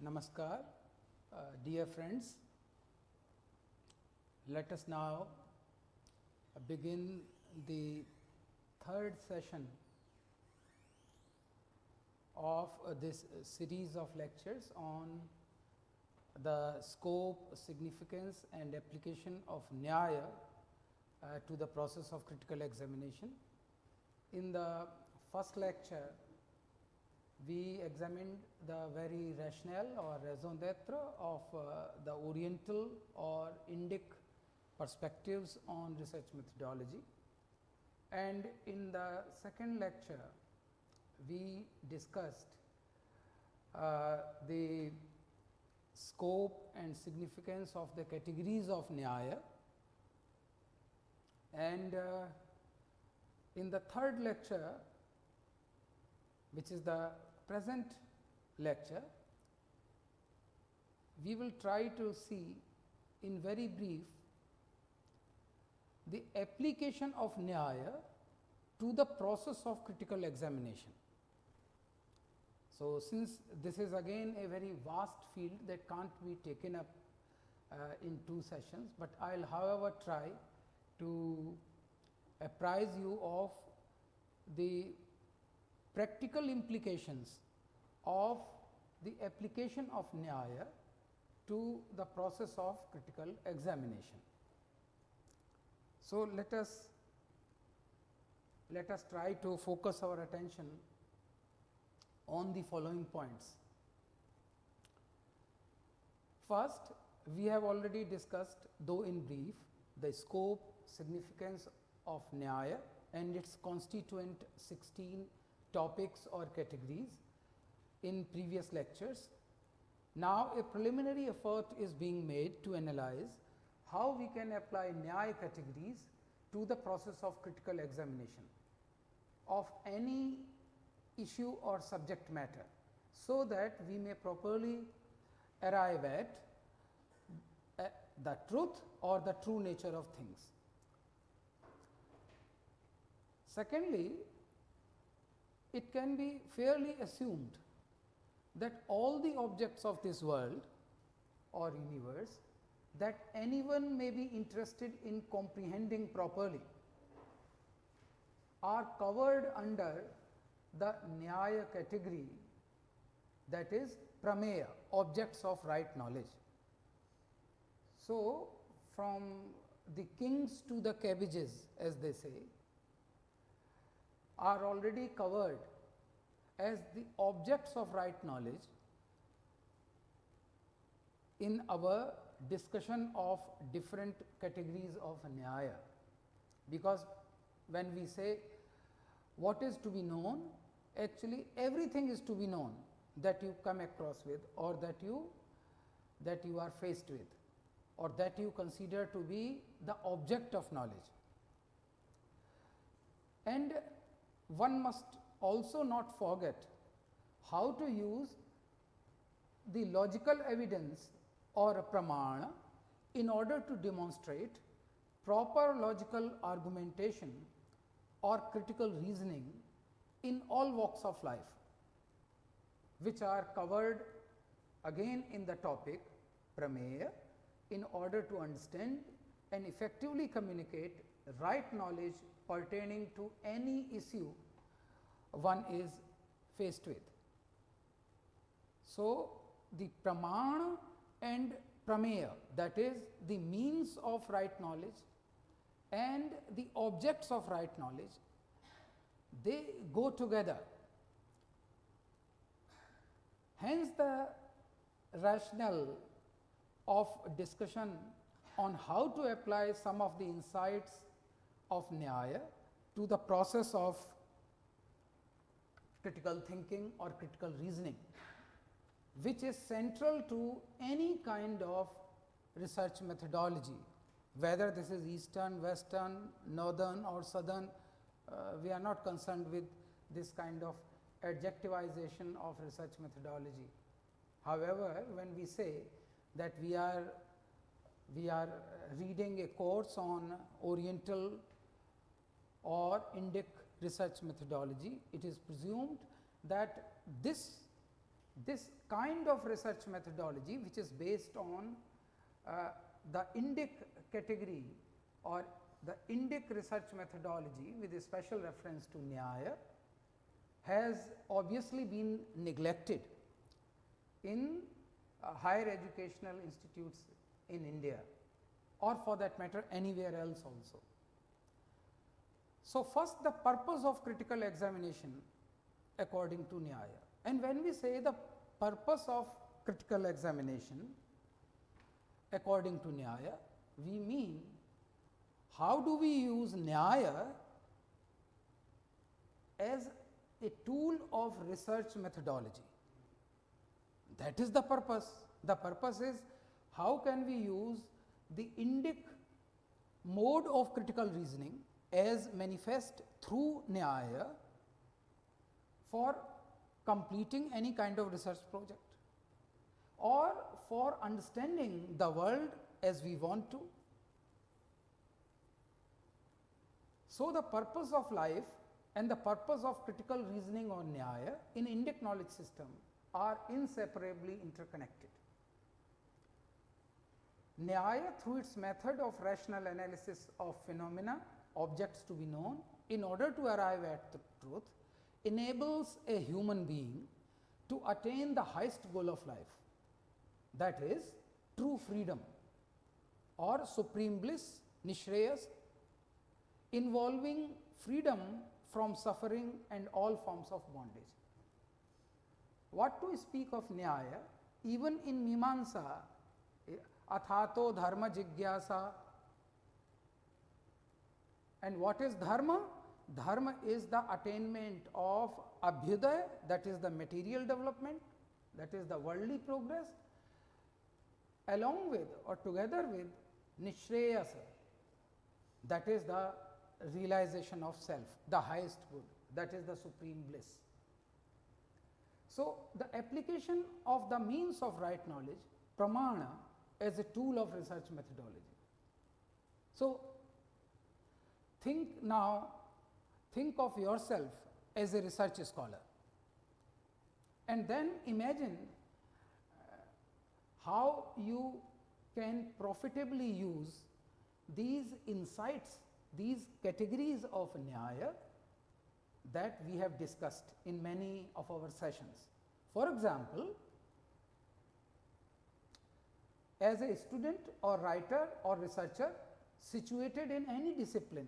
Namaskar, dear friends. Let us now begin the third session of this series of lectures on the scope, significance and application of Nyāya to the process of critical examination. In the first lecture, we examined the very rationale or raison d'etre of the Oriental or Indic perspectives on research methodology, and in the second lecture we discussed the scope and significance of the categories of Nyāya, and in the third lecture, which is the present lecture, we will try to see in very brief the application of Nyāya to the process of critical examination. So, since this is again a very vast field that can't be taken up in 2 sessions, but I will however try to apprise you of the practical implications of the application of Nyāya to the process of critical examination. So, let us try to focus our attention on the following points. First, we have already discussed, though in brief, the scope, significance of Nyāya and its constituent 16 topics or categories in previous lectures. Now, a preliminary effort is being made to analyze how we can apply Nyāya categories to the process of critical examination of any issue or subject matter, so that we may properly arrive at the truth or the true nature of things. Secondly, it can be fairly assumed that all the objects of this world or universe that anyone may be interested in comprehending properly are covered under the Nyāya category, that is prameya, objects of right knowledge. So, from the kings to the cabbages, as they say, are already covered as the objects of right knowledge in our discussion of different categories of Nyāya. Because when we say what is to be known, actually everything is to be known that you come across with, or that you are faced with, or that you consider to be the object of knowledge. And one must also not forget how to use the logical evidence or pramāṇa in order to demonstrate proper logical argumentation or critical reasoning in all walks of life, which are covered again in the topic prameya, in order to understand and effectively communicate right knowledge pertaining to any issue one is faced with. So, the pramāṇa and prameya, that is the means of right knowledge and the objects of right knowledge, they go together. Hence, the rationale of discussion on how to apply some of the insights of Nyāya to the process of critical thinking or critical reasoning, which is central to any kind of research methodology, whether this is Eastern, Western, Northern or Southern. We are not concerned with this kind of adjectivization of research methodology. However, when we say that we are reading a course on Oriental or Indic research methodology, it is presumed that this this kind of research methodology, which is based on the Indic category or the Indic research methodology with a special reference to Nyāya, has obviously been neglected in higher educational institutes in India, or for that matter anywhere else also. So, first the purpose of critical examination according to Nyāya, and when we say the purpose of critical examination according to Nyāya, we mean how do we use Nyāya as a tool of research methodology. That is the purpose. The purpose is how can we use the Indic mode of critical reasoning as manifest through Nyāya for completing any kind of research project or for understanding the world as we want to. So, the purpose of life and the purpose of critical reasoning or Nyāya in Indic knowledge system are inseparably interconnected. Nyāya, through its method of rational analysis of phenomena, objects to be known, in order to arrive at the truth, enables a human being to attain the highest goal of life, that is true freedom or supreme bliss, nirṇaya, involving freedom from suffering and all forms of bondage. What to speak of Nyāya, even in Mīmānsa, athato dharma jigyasa. And what is dharma? Dharma is the attainment of abhyudaya, that is the material development, that is the worldly progress, along with or together with nirṇaya, that is the realization of self, the highest good, that is the supreme bliss. So, the application of the means of right knowledge, pramāṇa, as a tool of research methodology. So, think of yourself as a research scholar, and then imagine how you can profitably use these insights, these categories of Nyāya that we have discussed in many of our sessions. For example, as a student or writer or researcher situated in any discipline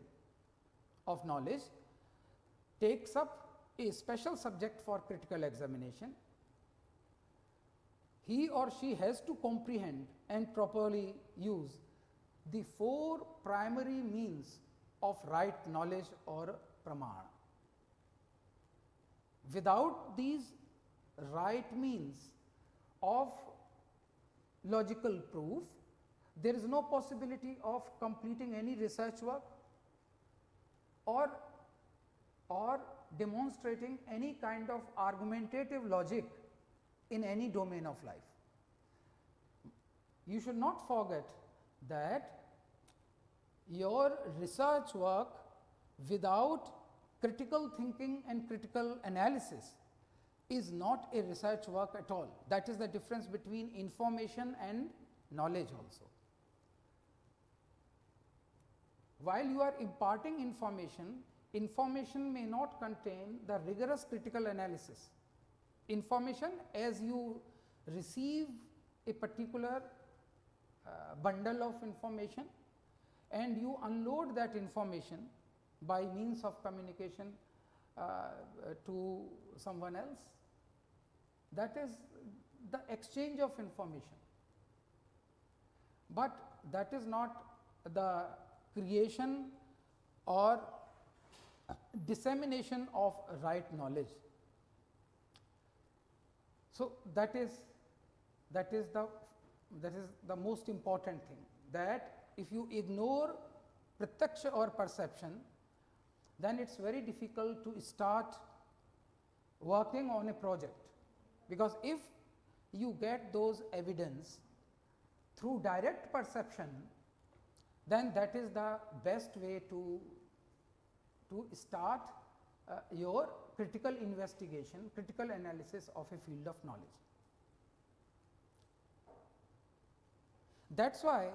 of knowledge takes up a special subject for critical examination, he or she has to comprehend and properly use the 4 primary means of right knowledge or pramāṇa. Without these right means of logical proof, there is no possibility of completing any research work or demonstrating any kind of argumentative logic in any domain of life. You should not forget that your research work without critical thinking and critical analysis is not a research work at all. That is the difference between information and knowledge also. While you are imparting information, information may not contain the rigorous critical analysis. Information, as you receive a particular bundle of information and you unload that information by means of communication to someone else, that is the exchange of information, but that is not the creation or dissemination of right knowledge. So, that is the most important thing, that if you ignore pratyaksha or perception, then it is very difficult to start working on a project, because if you get those evidence through direct perception, then that is the best way to start your critical investigation, critical analysis of a field of knowledge. that's why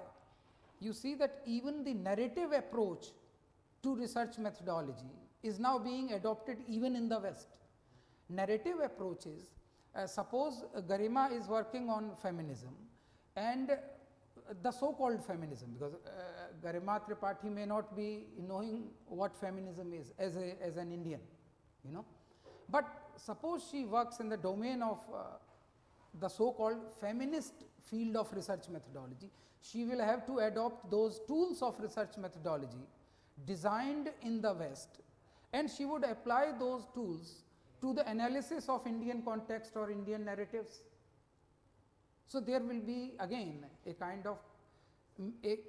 you see that even the narrative approach to research methodology is now being adopted even in the West. Narrative approaches, suppose Garima is working on feminism and the so called feminism, because Garima Tripathi may not be knowing what feminism is as an Indian, you know. But suppose she works in the domain of the so called feminist field of research methodology, she will have to adopt those tools of research methodology designed in the West, and she would apply those tools to the analysis of Indian context or Indian narratives. So, there will be again a kind of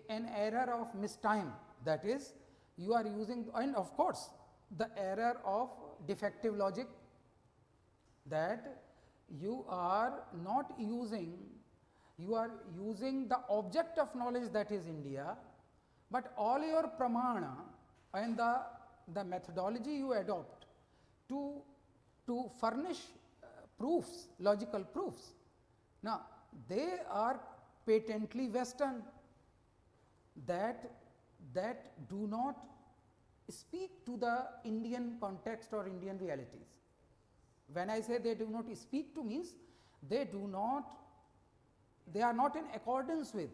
an error of mistime, that is, you are using, and of course, the error of defective logic, that you are not using, you are using the object of knowledge, that is India, but all your pramāṇa and the methodology you adopt to furnish proofs, logical proofs. Now, they are patently Western, that do not speak to the Indian context or Indian realities. When I say they do not speak to, means they are not in accordance with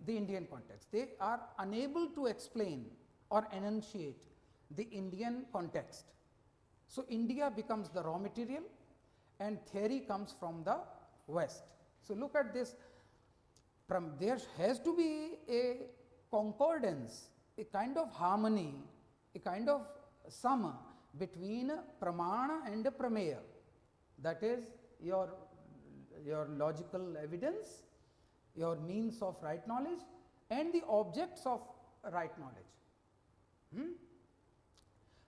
the Indian context. They are unable to explain or enunciate the Indian context. So, India becomes the raw material and theory comes from the West. So, look at this, there has to be a concordance, a kind of harmony, a kind of sum between pramāṇa and prameya, that is your logical evidence, your means of right knowledge and the objects of right knowledge.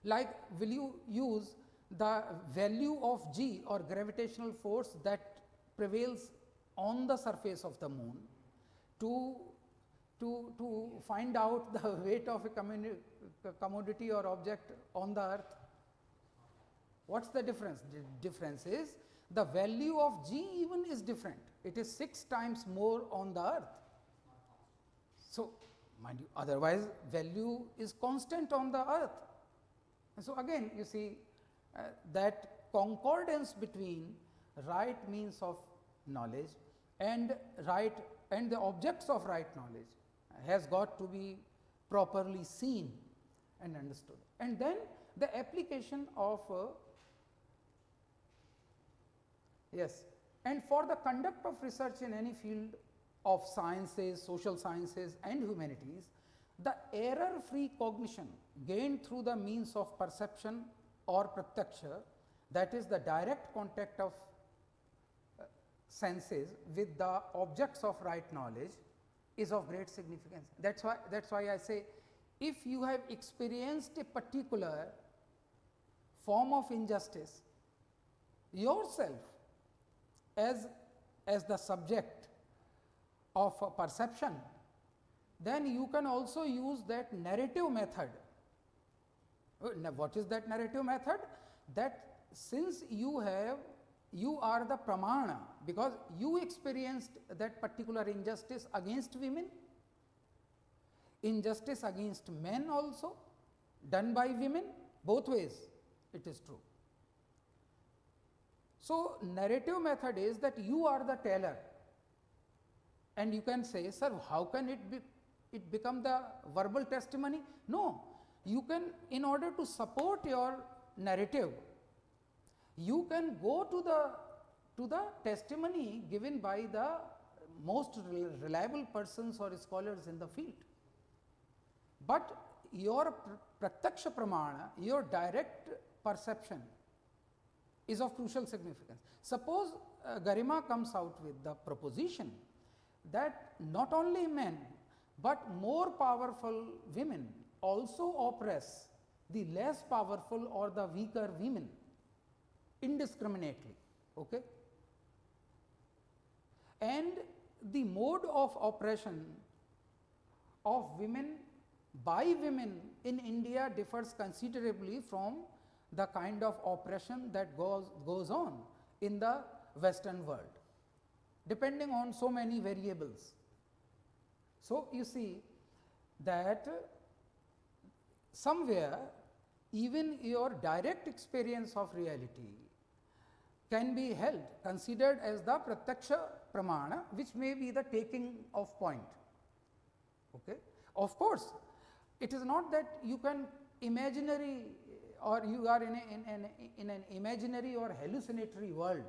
Like, will you use the value of G or gravitational force that prevails on the surface of the moon to find out the weight of a commodity or object on the earth? What is the difference? The difference is the value of G even is different. It is 6 times more on the earth. So, mind you, otherwise value is constant on the earth. And so, again you see that concordance between right means of knowledge and the objects of right knowledge has got to be properly seen and understood. And then the application of yes, and for the conduct of research in any field of sciences, social sciences and humanities, the error free cognition gained through the means of perception or pratyaksha, that is the direct contact of senses with the objects of right knowledge, is of great significance. That's why I say, if you have experienced a particular form of injustice yourself as the subject of a perception, then you can also use that narrative method. What is that narrative method? That since you are the pramāṇa, because you experienced that particular injustice against women, injustice against men also done by women, both ways it is true. So, narrative method is that you are the teller, and you can say, sir, how can it become the verbal testimony? No, you can, in order to support your narrative, you can go to the testimony given by the most reliable persons or scholars in the field. But your pratyaksha pramāṇa, your direct perception is of crucial significance. Suppose Garima comes out with the proposition that not only men but more powerful women also oppress the less powerful or the weaker women indiscriminately, okay? And the mode of oppression of women by women in India differs considerably from the kind of oppression that goes on in the Western world, depending on so many variables. So, you see that somewhere even your direct experience of reality can be held, considered as the pratyaksha pramāṇa, which may be the taking of point. Okay. Of course, it is not that you can imaginary or you are in an imaginary or hallucinatory world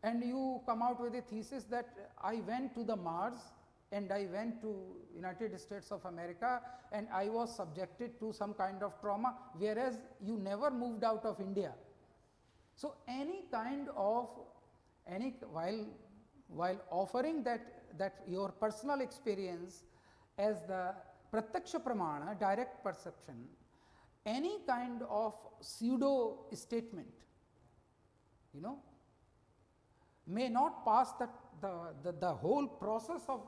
and you come out with a thesis that I went to the Mars and I went to United States of America and I was subjected to some kind of trauma, whereas you never moved out of India. So, any kind of while offering that your personal experience as the pratyaksha pramāṇa, direct perception, any kind of pseudo statement, you know, may not pass the whole process of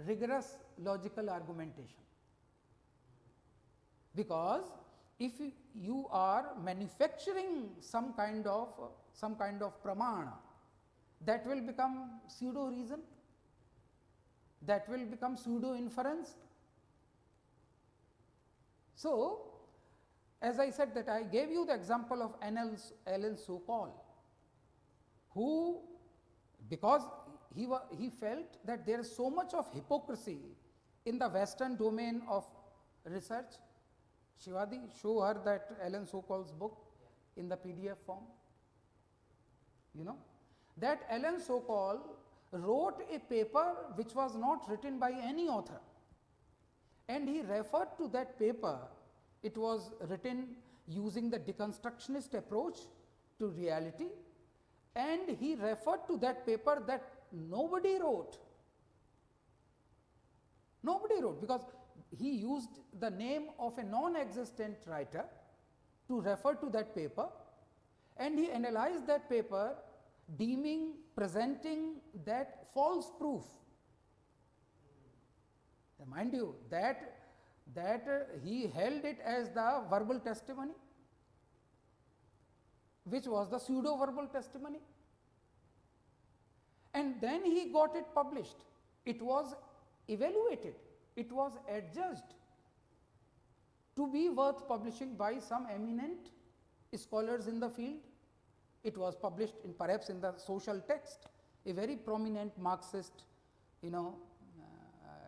rigorous logical argumentation. Because if you are manufacturing some kind of pramāṇa, that will become pseudo reason, that will become pseudo inference. So, as I said that I gave you the example of Alan Sokal, who, because he felt that there is so much of hypocrisy in the Western domain of research. Shivadi, show her that Alan Sokal's book in the PDF form. You know, that Alan Sokal wrote a paper which was not written by any author, and he referred to that paper. It was written using the deconstructionist approach to reality, and he referred to that paper that nobody wrote. Nobody wrote, because he used the name of a non-existent writer to refer to that paper, and he analyzed that paper, presenting that false proof. Mind you, that he held it as the verbal testimony, which was the pseudo verbal testimony, and then he got it published. It was evaluated, it was adjudged to be worth publishing by some eminent scholars in the field. It was published perhaps in the Social Text, a very prominent Marxist,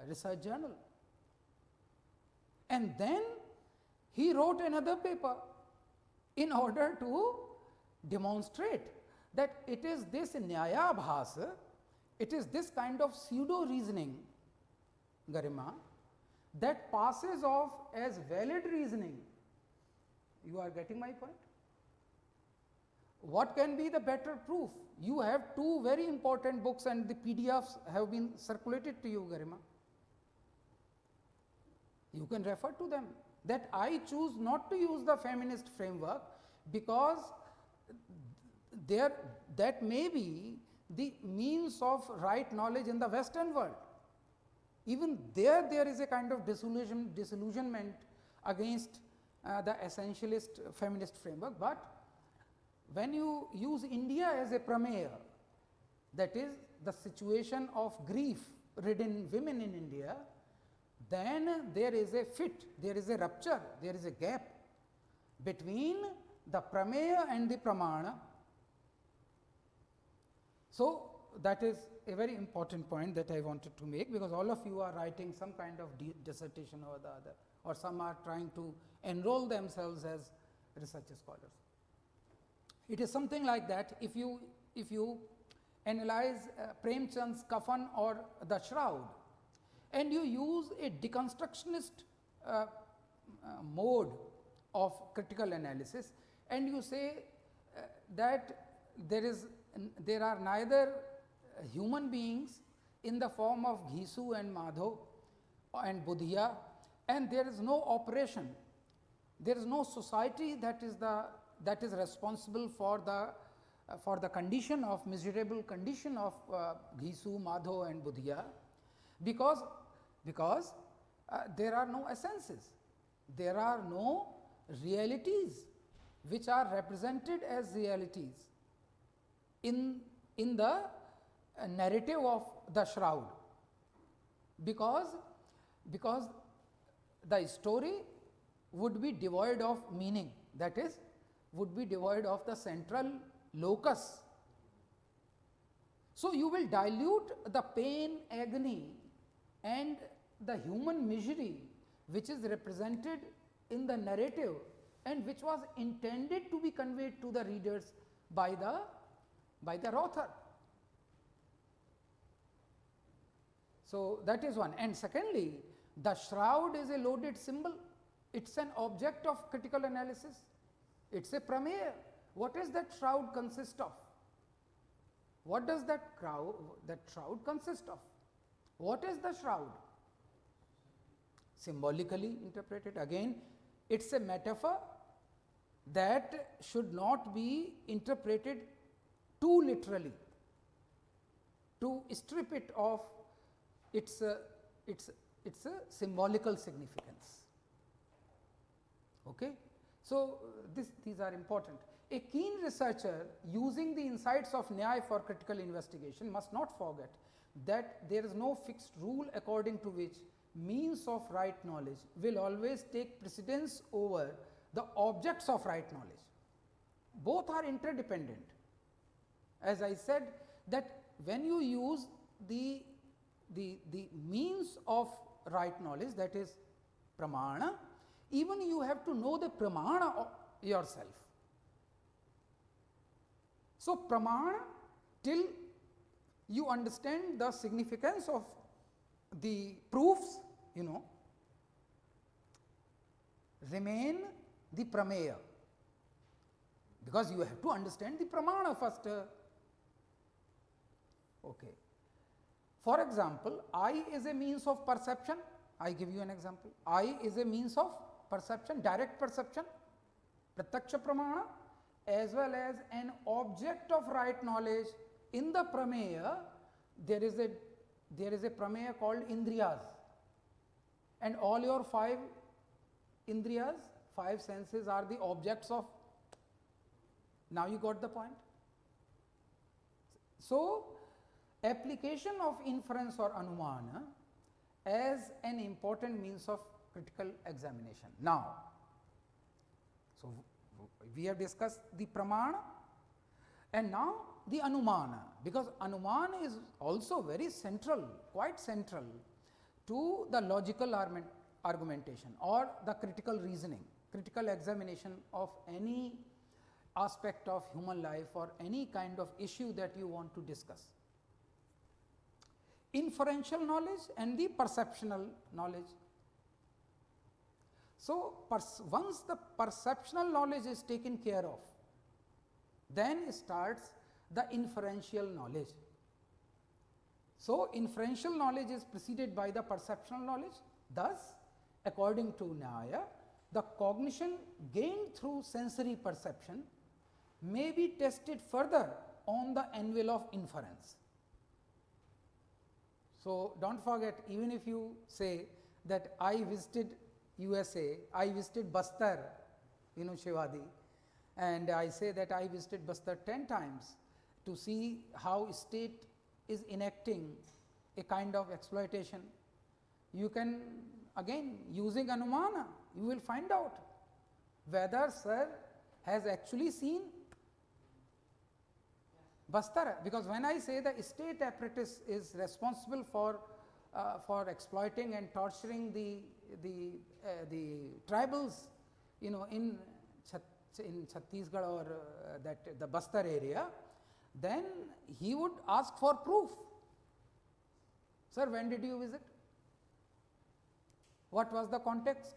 research journal. And then he wrote another paper in order to demonstrate that it is this Nyāya bhasa, it is this kind of pseudo reasoning, Garima, that passes off as valid reasoning. You are getting my point? What can be the better proof? You have two very important books and the PDFs have been circulated to you, Garima. You can refer to them. That I choose not to use the feminist framework because that may be the means of right knowledge in the Western world. Even there is a kind of disillusionment against the essentialist feminist framework, but when you use India as a prameya, that is the situation of grief-ridden women in India, then there is a fit, there is a rupture, there is a gap between the prameya and the pramāṇa. So, that is a very important point that I wanted to make, because all of you are writing some kind of dissertation or the other, or some are trying to enroll themselves as research scholars. It is something like that. If you analyze Premchand's Kafan or the Shroud, and you use a deconstructionist mode of critical analysis, and you say that there are neither human beings in the form of Ghisu and Madho and Buddhiya, and there is no operation, there is no society that is responsible for the condition of miserable condition of Ghisu, Madho and Buddhiya, because there are no essences, there are no realities which are represented as realities in the narrative of the Shroud, because because the story would be devoid of meaning, that is, would be devoid of the central locus. So, you will dilute the pain, agony and the human misery which is represented in the narrative and which was intended to be conveyed to the readers by the author. So, that is one. And secondly, the shroud is a loaded symbol, it is an object of critical analysis, it is a prameya. What does that shroud consist of? What does that shroud consist of? What is the shroud? Symbolically interpreted. Again, it is a metaphor that should not be interpreted too literally, to strip it of its symbolical significance. Okay? So, these are important. A keen researcher using the insights of Nyāya for critical investigation must not forget that there is no fixed rule according to which means of right knowledge will always take precedence over the objects of right knowledge. Both are interdependent. As I said, that when you use the means of right knowledge, that is pramāṇa, even you have to know the pramāṇa yourself. So, pramāṇa, till you understand the significance of the proofs, remain the prameya, because you have to understand the pramāṇa first. Okay. For example, eye is a means of perception. I give you an example. Eye is a means of perception, direct perception, pratyaksha pramāṇa, as well as an object of right knowledge. In the prameya, there is a prameya called indriyas, and all your 5 indriyas, 5 senses are the objects of. Now you got the point. So, application of inference or anumana as an important means of critical examination. Now, so we have discussed the pramāṇa and now the anumana, because anumana is also very central, quite central to the logical argumentation or the critical reasoning, critical examination of any aspect of human life or any kind of issue that you want to discuss. Inferential knowledge and the perceptual knowledge. So, once the perceptual knowledge is taken care of, then starts the inferential knowledge. So, inferential knowledge is preceded by the perceptual knowledge. Thus, according to Nyāya, the cognition gained through sensory perception may be tested further on the anvil of inference. So, do not forget, even if you say that I visited USA, I visited Bastar, Shivadi, and I say that I visited Bastar 10 times to see how state is enacting a kind of exploitation. You can, again, using anumana, you will find out whether sir has actually seen Bastar, because when I say the state apparatus is responsible for exploiting and torturing the tribals, in Chhattisgarh or the Bastar area, then he would ask for proof. Sir, when did you visit? What was the context?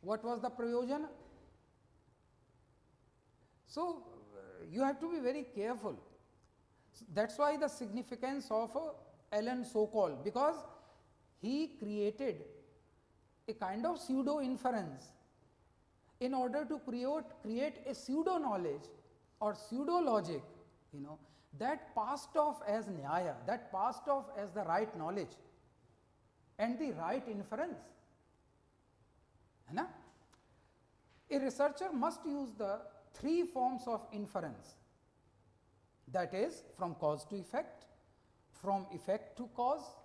What was the prayojana? So, you have to be very careful. That is why the significance of Allen so-called, because he created a kind of pseudo inference in order to create a pseudo knowledge or pseudo logic, that passed off as Nyāya, that passed off as the right knowledge and the right inference. A researcher must use the 3 forms of inference, that is from cause to effect, from effect to cause,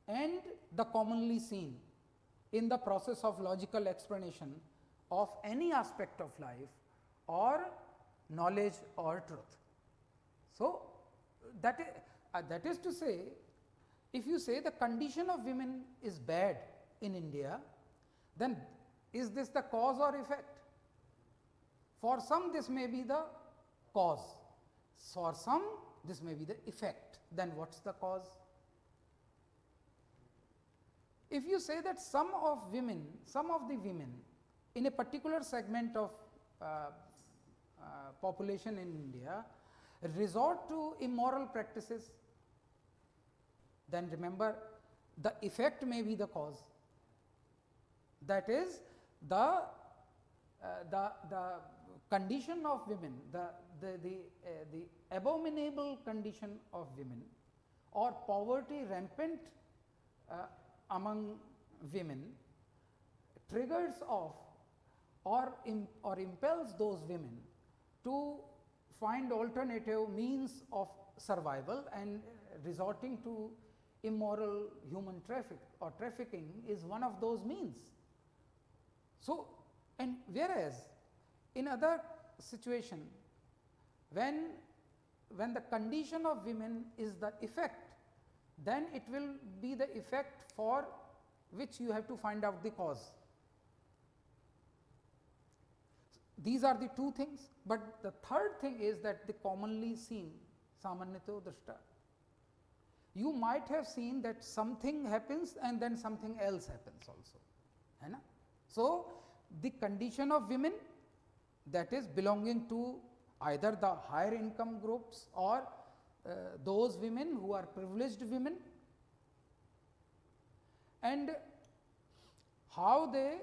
and the commonly seen in the process of logical explanation of any aspect of life or knowledge or truth. So, that is to say, if you say the condition of women is bad in India, then is this the cause or effect? For some this may be the cause, for some this may be the effect, then what is the cause? If you say that some of the women in a particular segment of population in India resort to immoral practices, then remember the effect may be the cause. That is the condition of women, the abominable condition of women or poverty rampant among women triggers off or impels those women to find alternative means of survival, and resorting to immoral human trafficking is one of those means. So, and whereas in other situation, when the condition of women is the effect, then it will be the effect for which you have to find out the cause. These are the two things, but the third thing is that the commonly seen, samanyato drishta. You might have seen that something happens and then something else happens also. Hai na? So, the condition of women, that is belonging to either the higher income groups or those women who are privileged women, and how they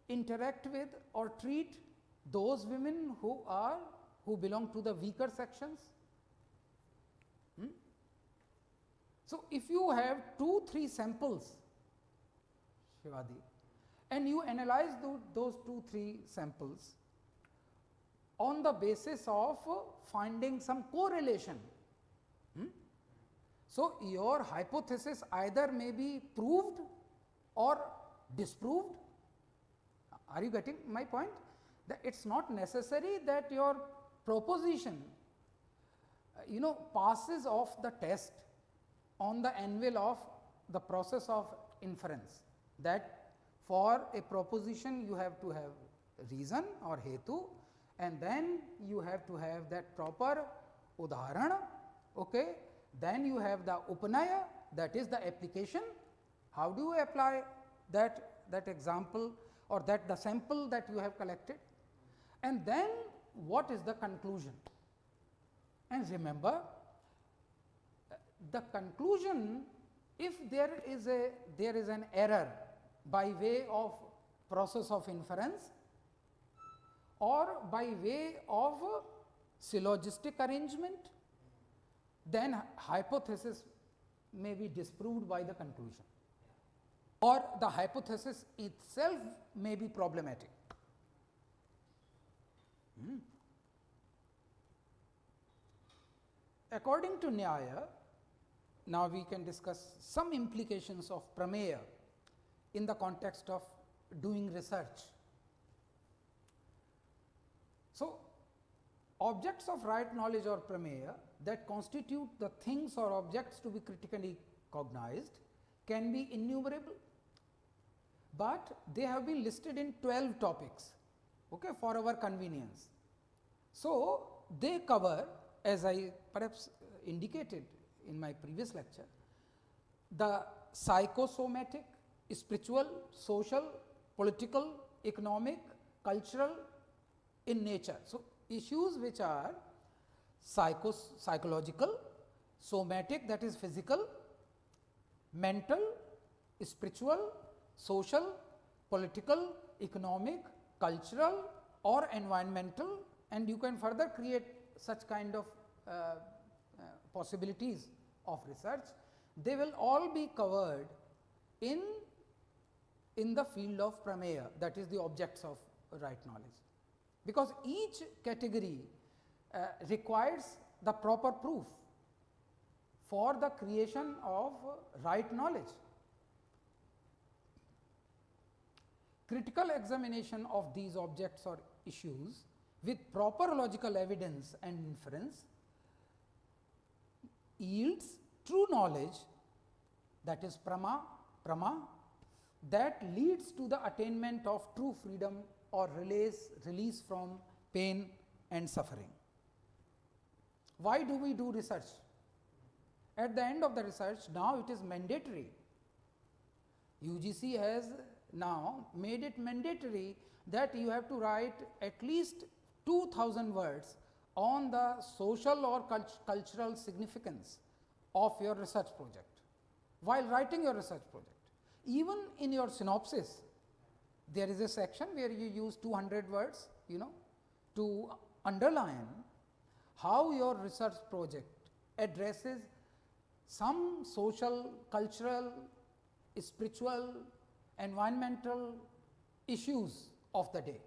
interact with or treat those women who belong to the weaker sections. So, if you have 2-3 samples, Shivadi, and you analyze those 2-3 samples on the basis of finding some correlation, so your hypothesis either may be proved or disproved. Are you getting my point? That it is not necessary that your proposition passes off the test on the anvil of the process of inference, that for a proposition you have to have reason or hetu, and then you have to have that proper udharana, okay? Then you have the upamāna, that is the application. How do you apply that example or the sample that you have collected? And then what is the conclusion? And remember, the conclusion, if there is an error by way of process of inference or by way of syllogistic arrangement, then hypothesis may be disproved by the conclusion, or the hypothesis itself may be problematic. According to Nyāya, now we can discuss some implications of prameya in the context of doing research. So, objects of right knowledge or prameya that constitute the things or objects to be critically cognized can be innumerable, but they have been listed in 12 topics, okay, for our convenience. So, they cover, as I perhaps indicated in my previous lecture, the psychosomatic, spiritual, social, political, economic, cultural in nature. So, issues which are psychological, somatic, that is physical, mental, spiritual, social, political, economic, cultural or environmental, and you can further create such kind of possibilities of research. They will all be covered in the field of prameya, that is the objects of right knowledge, because each category requires the proper proof for the creation of right knowledge. critical examination of these objects or issues with proper logical evidence and inference yields true knowledge, that is prama, that leads to the attainment of true freedom or release from pain and suffering. Why do we do research? At the end of the research, now it is mandatory. UGC has now made it mandatory that you have to write at least 2000 words on the social or cultural significance of your research project while writing your research project. Even in your synopsis, there is a section where you use 200 words, to underline how your research project addresses some social, cultural, spiritual, environmental issues of the day.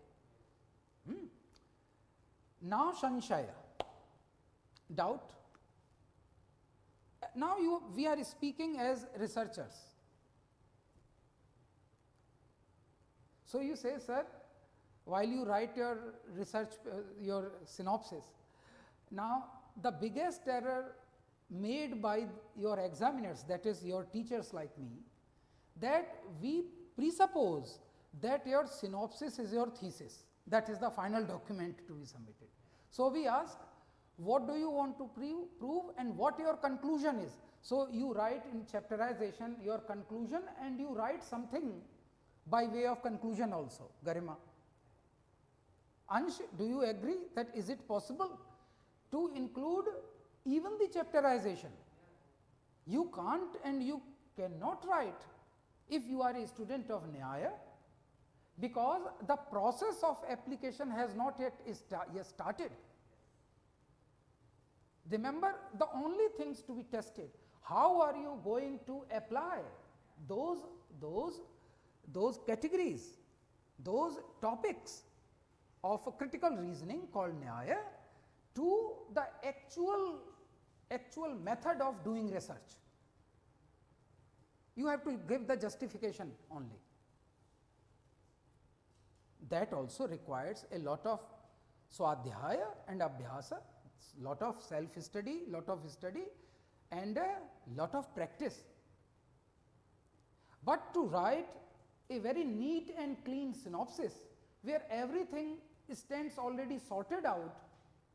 Now, saṃśaya, doubt. Now, we are speaking as researchers. So, you say, sir, while you write your research, your synopsis, now the biggest error made by your examiners, that is your teachers like me, that we presuppose that your synopsis is your thesis, that is the final document to be submitted. So, we ask, what do you want to prove and what your conclusion is. So, you write in chapterization your conclusion and you write something by way of conclusion also, Garima. Ansh, do you agree that is it possible to include even the chapterization? You can't and you cannot write if you are a student of Nyāya, because the process of application has not yet started. Remember, the only things to be tested, how are you going to apply those categories, those topics of a critical reasoning called Nyāya to the actual method of doing research. You have to give the justification only. That also requires a lot of swadhyaya and abhyasa, lot of self-study, and a lot of practice. But to write a very neat and clean synopsis where everything stands already sorted out,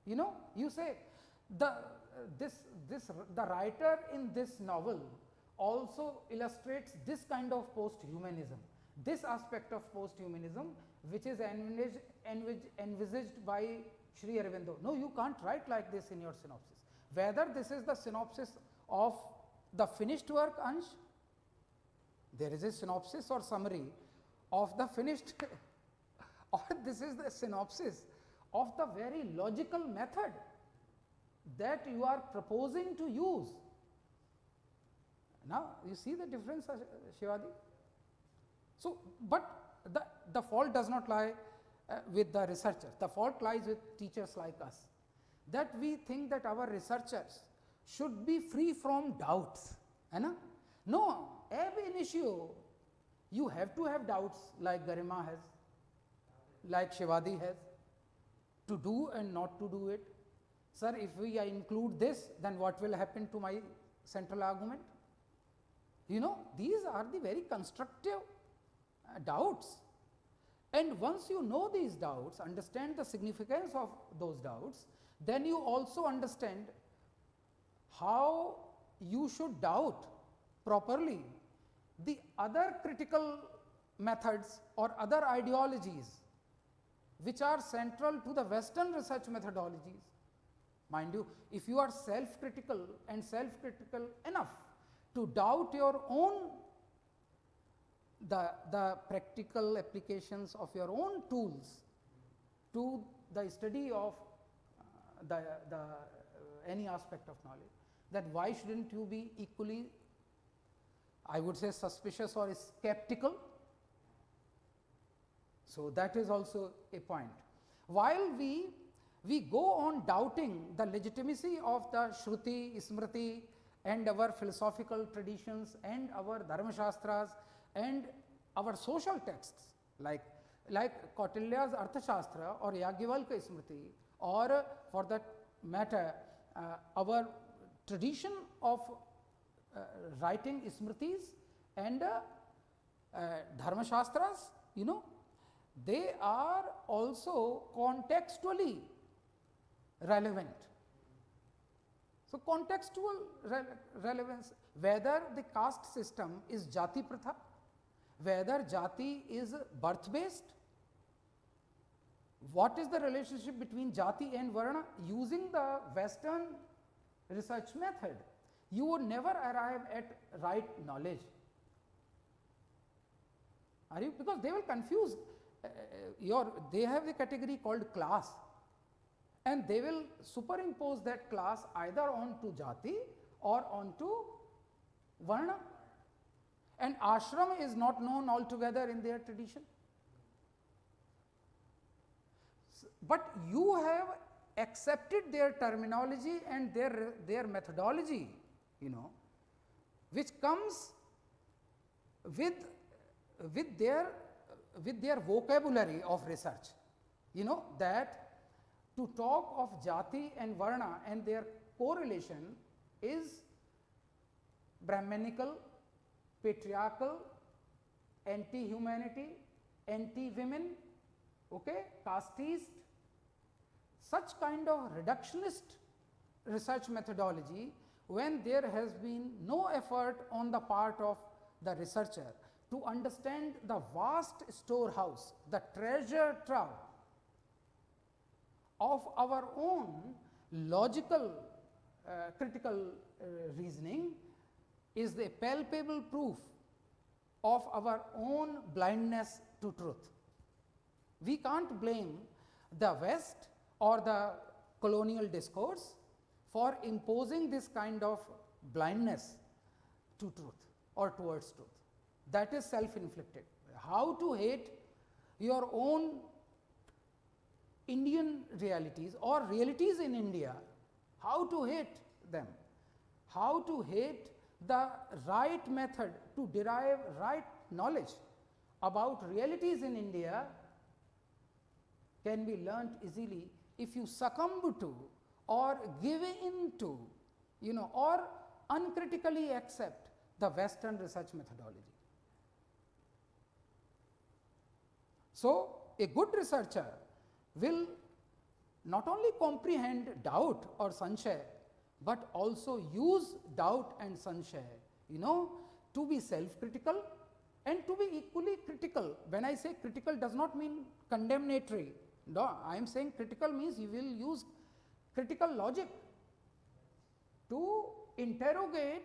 you say the writer in this novel also illustrates this kind of post-humanism, this aspect of post-humanism which is envisaged by Sri Aurobindo. No, you can't write like this in your synopsis. Whether this is the synopsis of the finished work, Ansh, there is a synopsis or summary of the finished or this is the synopsis of the very logical method that you are proposing to use. Now, you see the difference, Shivadi? So, but the fault does not lie with the researchers, the fault lies with teachers like us, that we think that our researchers should be free from doubts. No, ab initio, you have to have doubts like Garima has, like Shivadi has, to do and not to do it. Sir, if we include this, then what will happen to my central argument? These are the very constructive doubts. And once you know these doubts, understand the significance of those doubts, then you also understand how you should doubt properly the other critical methods or other ideologies which are central to the Western research methodologies. Mind you, if you are self-critical and self-critical enough to doubt your own the practical applications of your own tools to the study of any aspect of knowledge, then why shouldn't you be equally, I would say, suspicious or skeptical? So, that is also a point. While we go on doubting the legitimacy of the Shruti, Smriti and our philosophical traditions and our Dharma Shastras and our social texts like Kautilya's Arthashastra or Yagyavalkya Smriti, or for that matter our tradition of writing Smritis and Dharma Shastras, you know, they are also contextually relevant. So, contextual relevance, whether the caste system is jati pratha, whether jati is birth based, what is the relationship between jati and varna? Using the Western research method, you would never arrive at right knowledge. Are you? Because they will confuse they have a category called class, and they will superimpose that class either onto jati or onto varna, and ashram is not known altogether in their tradition. But you have accepted their terminology and their methodology, you know, which comes with their vocabulary of research, you know, that to talk of jati and varna and their correlation is Brahmanical, patriarchal, anti-humanity, anti-women, okay, casteist, such kind of reductionist research methodology, when there has been no effort on the part of the researcher to understand the vast storehouse, the treasure trove of our own logical critical reasoning, is the palpable proof of our own blindness to truth. We can't blame the West or the colonial discourse for imposing this kind of blindness to truth or towards truth. That is self-inflicted. How to hate your own Indian realities or realities in India, how to hate them, how to hate the right method to derive right knowledge about realities in India can be learnt easily if you succumb to or give in to, you know, or uncritically accept the Western research methodology. So, a good researcher will not only comprehend doubt or saṃśaya, but also use doubt and saṃśaya, you know, to be self-critical and to be equally critical. When I say critical, does not mean condemnatory. No, I am saying critical means you will use critical logic to interrogate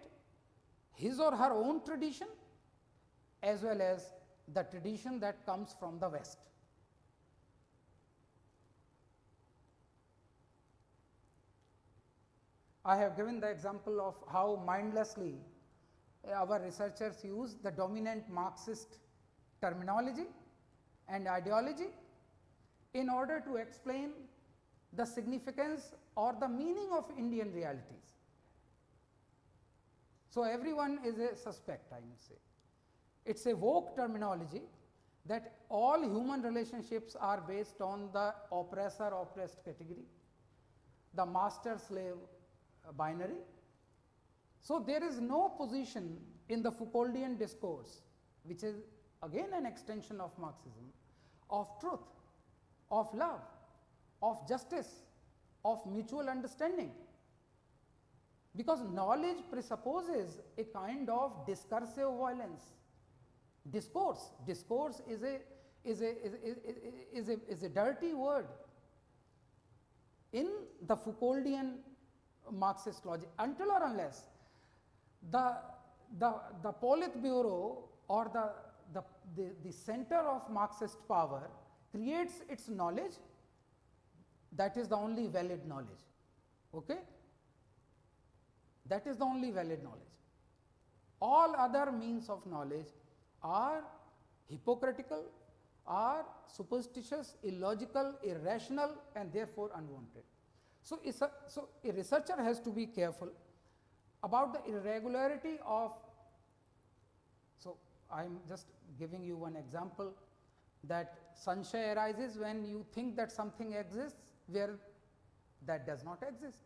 his or her own tradition as well as the tradition that comes from the West. I have given the example of how mindlessly our researchers use the dominant Marxist terminology and ideology in order to explain the significance or the meaning of Indian realities. So, everyone is a suspect, I would say. It is a woke terminology that all human relationships are based on the oppressor-oppressed category, the master-slave binary. So, there is no position in the Foucauldian discourse, which is again an extension of Marxism, of truth, of love, of justice, of mutual understanding, because knowledge presupposes a kind of discursive violence. Discourse is a dirty word in the Foucauldian Marxist logic, until or unless the Politburo or the center of Marxist power creates its knowledge, that is the only valid knowledge. Okay? That is the only valid knowledge. All other means of knowledge are hypocritical, are superstitious, illogical, irrational, and therefore unwanted. So, a researcher has to be careful about the irregularity of. So, I am just giving you one example. that saṃśaya arises when you think that something exists where that does not exist,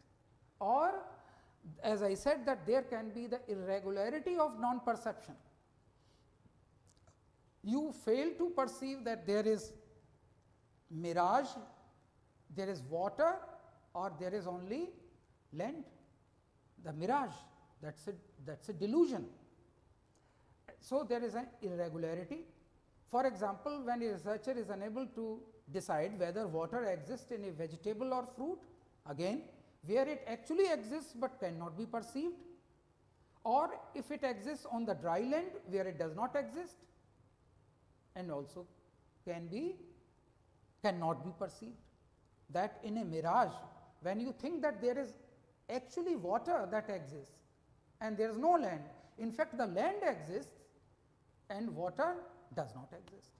or as I said that there can be the irregularity of non-perception. You fail to perceive that there is mirage, there is water, or there is only land. The mirage, that's a delusion. So there is an irregularity. For example, when a researcher is unable to decide whether water exists in a vegetable or fruit, again where it actually exists but cannot be perceived, or if it exists on the dry land where it does not exist and also cannot be perceived. That in a mirage, when you think that there is actually water that exists and there is no land, in fact the land exists and water does not exist.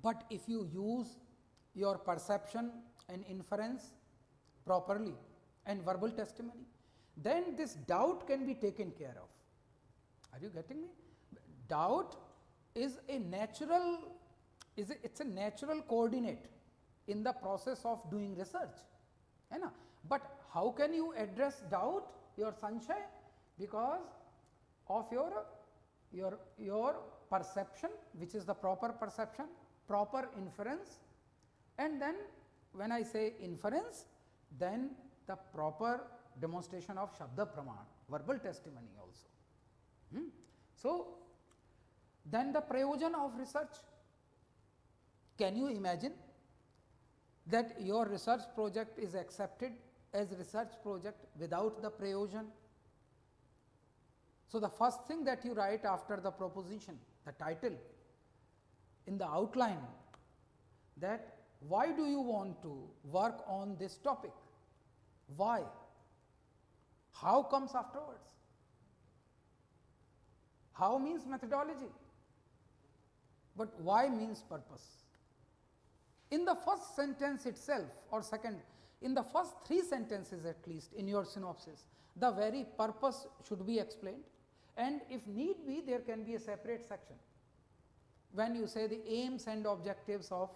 But if you use your perception and inference properly and verbal testimony, then this doubt can be taken care of. Are you getting me? Doubt is a natural, it's a natural coordinate in the process of doing research. But how can you address doubt, your saṃśaya? Because of your perception, which is the proper perception, proper inference, and then when I say inference, then the proper demonstration of śabda pramāṇa, verbal testimony also. So then the prayojana of research. Can you imagine that your research project is accepted as research project without the prayojana? So the first thing that you write after the proposition, the title, in the outline, that why do you want to work on this topic? Why? How comes afterwards? How means methodology, but why means purpose. In the first sentence itself, or second, in the first 3 sentences at least in your synopsis, the very purpose should be explained, and if need be, there can be a separate section when you say the aims and objectives of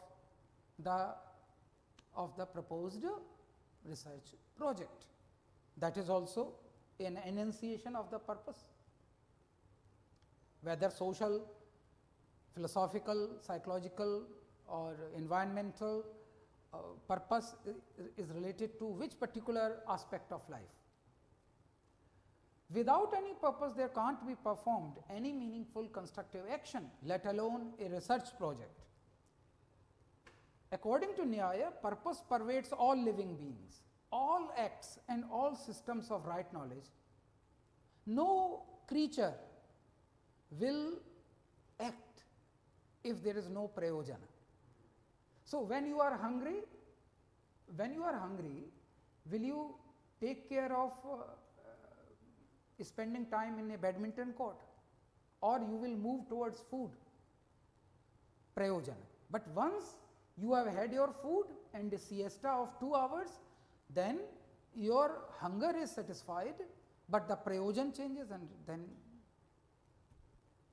the proposed research project. That is also an enunciation of the purpose, whether social, philosophical, psychological or environmental purpose is related to which particular aspect of life. Without any purpose, there can't be performed any meaningful constructive action, let alone a research project. According to Nyāya, purpose pervades all living beings, all acts and all systems of right knowledge. No creature will act if there is no prayojana. So when you are hungry, will you take care of spending time in a badminton court, or you will move towards food? Prayojana. But once you have had your food and a siesta of 2 hours, then your hunger is satisfied, but the prayojan changes, and then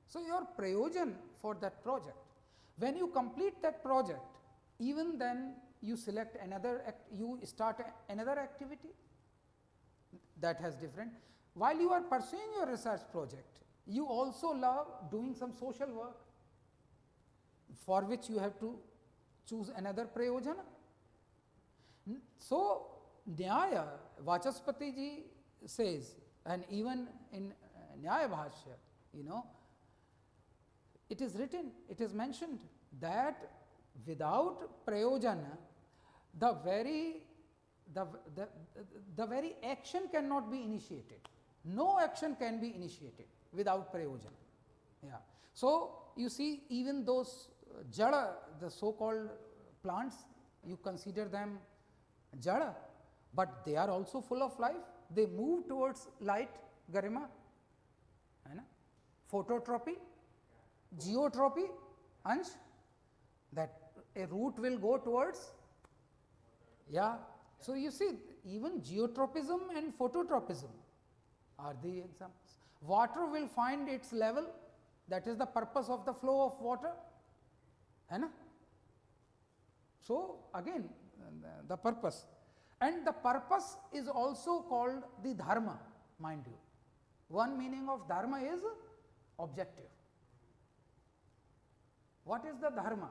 so your prayojan for that project. When you complete that project, even then you select another, you start another activity that has different. While you are pursuing your research project, you also love doing some social work, for which you have to choose another prayojana. So Nyāya, Vachaspati ji says, and even in Nyāya Bhashya, it is written, it is mentioned that without prayojana, the very action cannot be initiated. No action can be initiated without prayojana. Yeah. So you see, even those jada, the so-called plants, you consider them jada, but they are also full of life. They move towards light, garima, phototropy, geotropy, ansh, that a root will go towards, yeah. So you see, even geotropism and phototropism are the examples. Water will find its level that is the purpose of the flow of water, है ना? So again the purpose, and the purpose is also called the dharma, mind you. One meaning of dharma is objective. What is the dharma?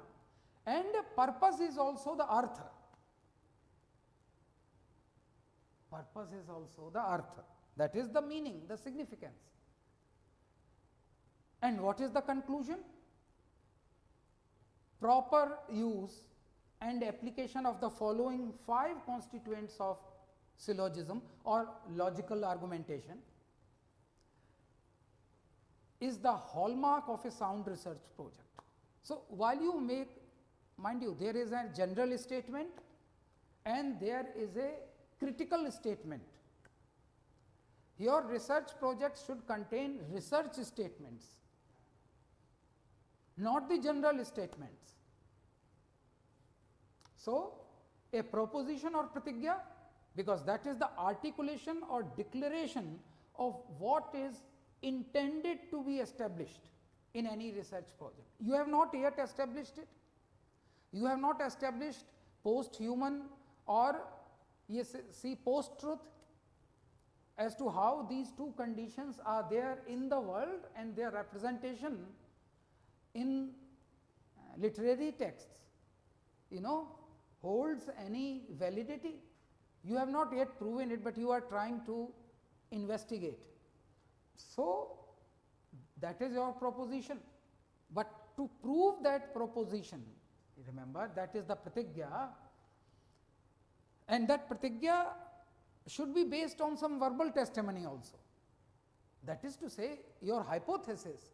And purpose is also the artha. Purpose is also the artha, that is the meaning, the significance. And what is the conclusion? Proper use and application of the following 5 constituents of syllogism or logical argumentation is the hallmark of a sound research project. So, while you make, mind you, there is a general statement and there is a critical statement. Your research project should contain research statements, not the general statements. So, a proposition or pratigya, because that is the articulation or declaration of what is intended to be established in any research project. You have not yet established it. You have not established post-human or yes, see post-truth as to how these two conditions are there in the world and their representation in literary texts, you know, holds any validity. You have not yet proven it, but you are trying to investigate. So, that is your proposition, but to prove that proposition, remember that is the pratigya, and that pratigya should be based on some verbal testimony also. That is to say, your hypothesis,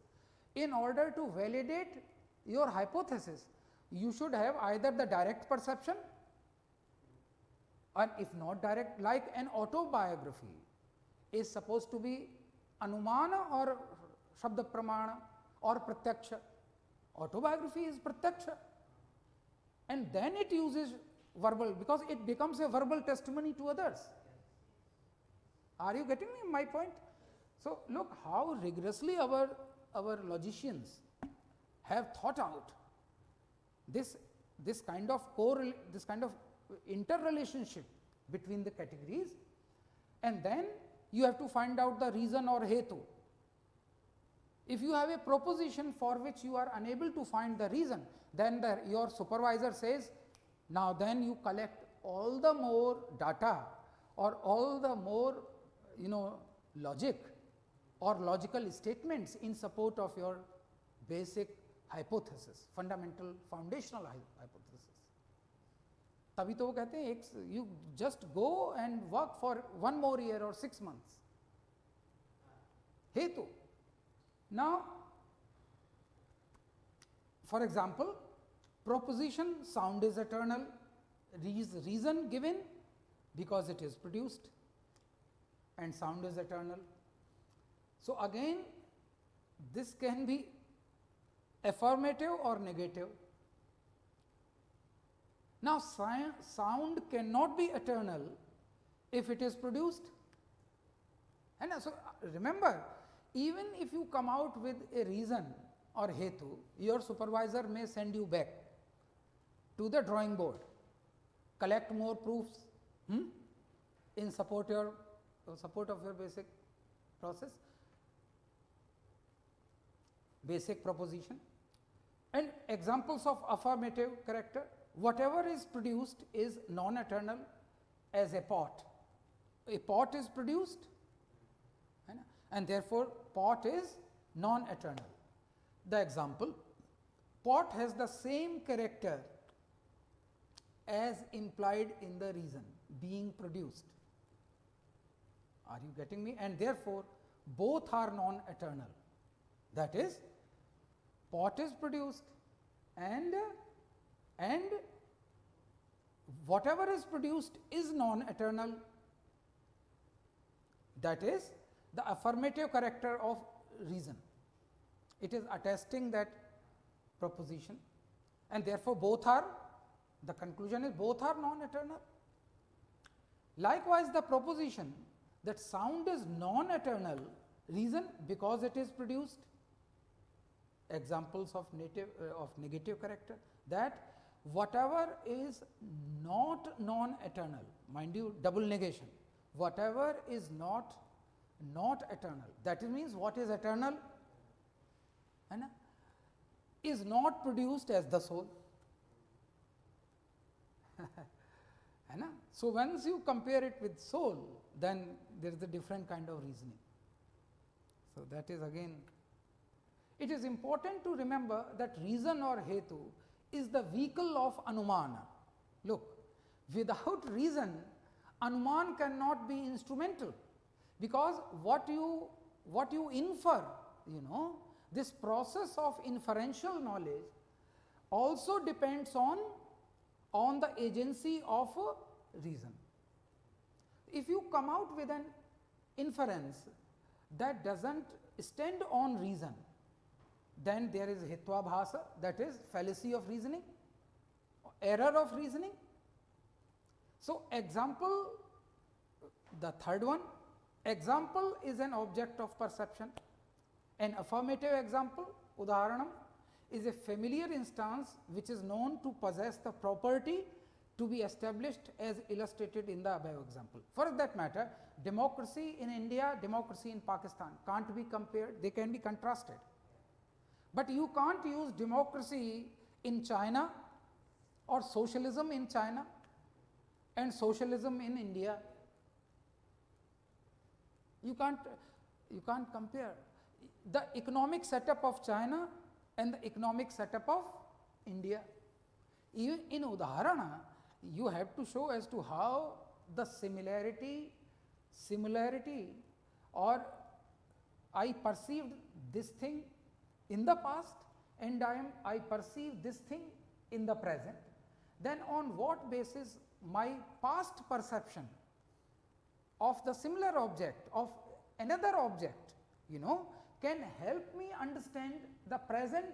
in order to validate your hypothesis, you should have either the direct perception, or if not direct, like an autobiography is supposed to be anumana or śabda pramāṇa or pratyaksha. Autobiography is pratyaksha, and then it uses verbal, because it becomes a verbal testimony to others. Are you getting me my point? So, look how rigorously our logicians have thought out this kind of interrelationship between the categories, and then you have to find out the reason or hetu. If you have a proposition for which you are unable to find the reason, then your supervisor says, now then you collect all the more data or all the more, you know, logic or logical statements in support of your basic hypothesis, fundamental foundational hypothesis. तभी तो वो कहते हैं you just go and work for 1 more year or 6 months. Hetu. Now, for example, proposition sound is eternal, reason given because it is produced, and sound is eternal. So, again this can be affirmative or negative. Now, sound cannot be eternal if it is produced. And so, remember, even if you come out with a reason or hetu, your supervisor may send you back to the drawing board, collect more proofs in support of your basic process, basic proposition. And examples of affirmative character, whatever is produced is non-eternal, as a pot. A pot is produced, and therefore pot is non-eternal. The example, pot has the same character as implied in the reason, being produced. Are you getting me? And therefore both are non-eternal. That is, pot is produced and whatever is produced is non-eternal. That is the affirmative character of reason. It is attesting that proposition, and therefore both are, the conclusion is both are non-eternal. Likewise, the proposition that sound is non-eternal, reason because it is produced, examples of negative character, that whatever is not non-eternal, mind you, double negation, whatever is not eternal, that means what is eternal, है ना, is not produced as the soul. है ना? So once you compare it with soul, then there is a different kind of reasoning. So that is again, it is important to remember that reason or hetu is the vehicle of anumana. Look, without reason, anuman cannot be instrumental, because what you infer, you know, this process of inferential knowledge also depends on the agency of reason. If you come out with an inference that does not stand on reason, then there is hitvabhasa, that is fallacy of reasoning, error of reasoning. So example, the third one, example is an object of perception. An affirmative example, udaharanam, is a familiar instance which is known to possess the property to be established as illustrated in the above example. For that matter, democracy in India, democracy in Pakistan can't be compared, they can be contrasted. But you can't use democracy in China or socialism in China and socialism in India. You can't compare the economic setup of China and the economic setup of India. Even in udaharana, you have to show as to how the similarity, or I perceived this thing in the past and I perceive this thing in the present, then on what basis my past perception of the similar object, of another object, you know, can help me understand the present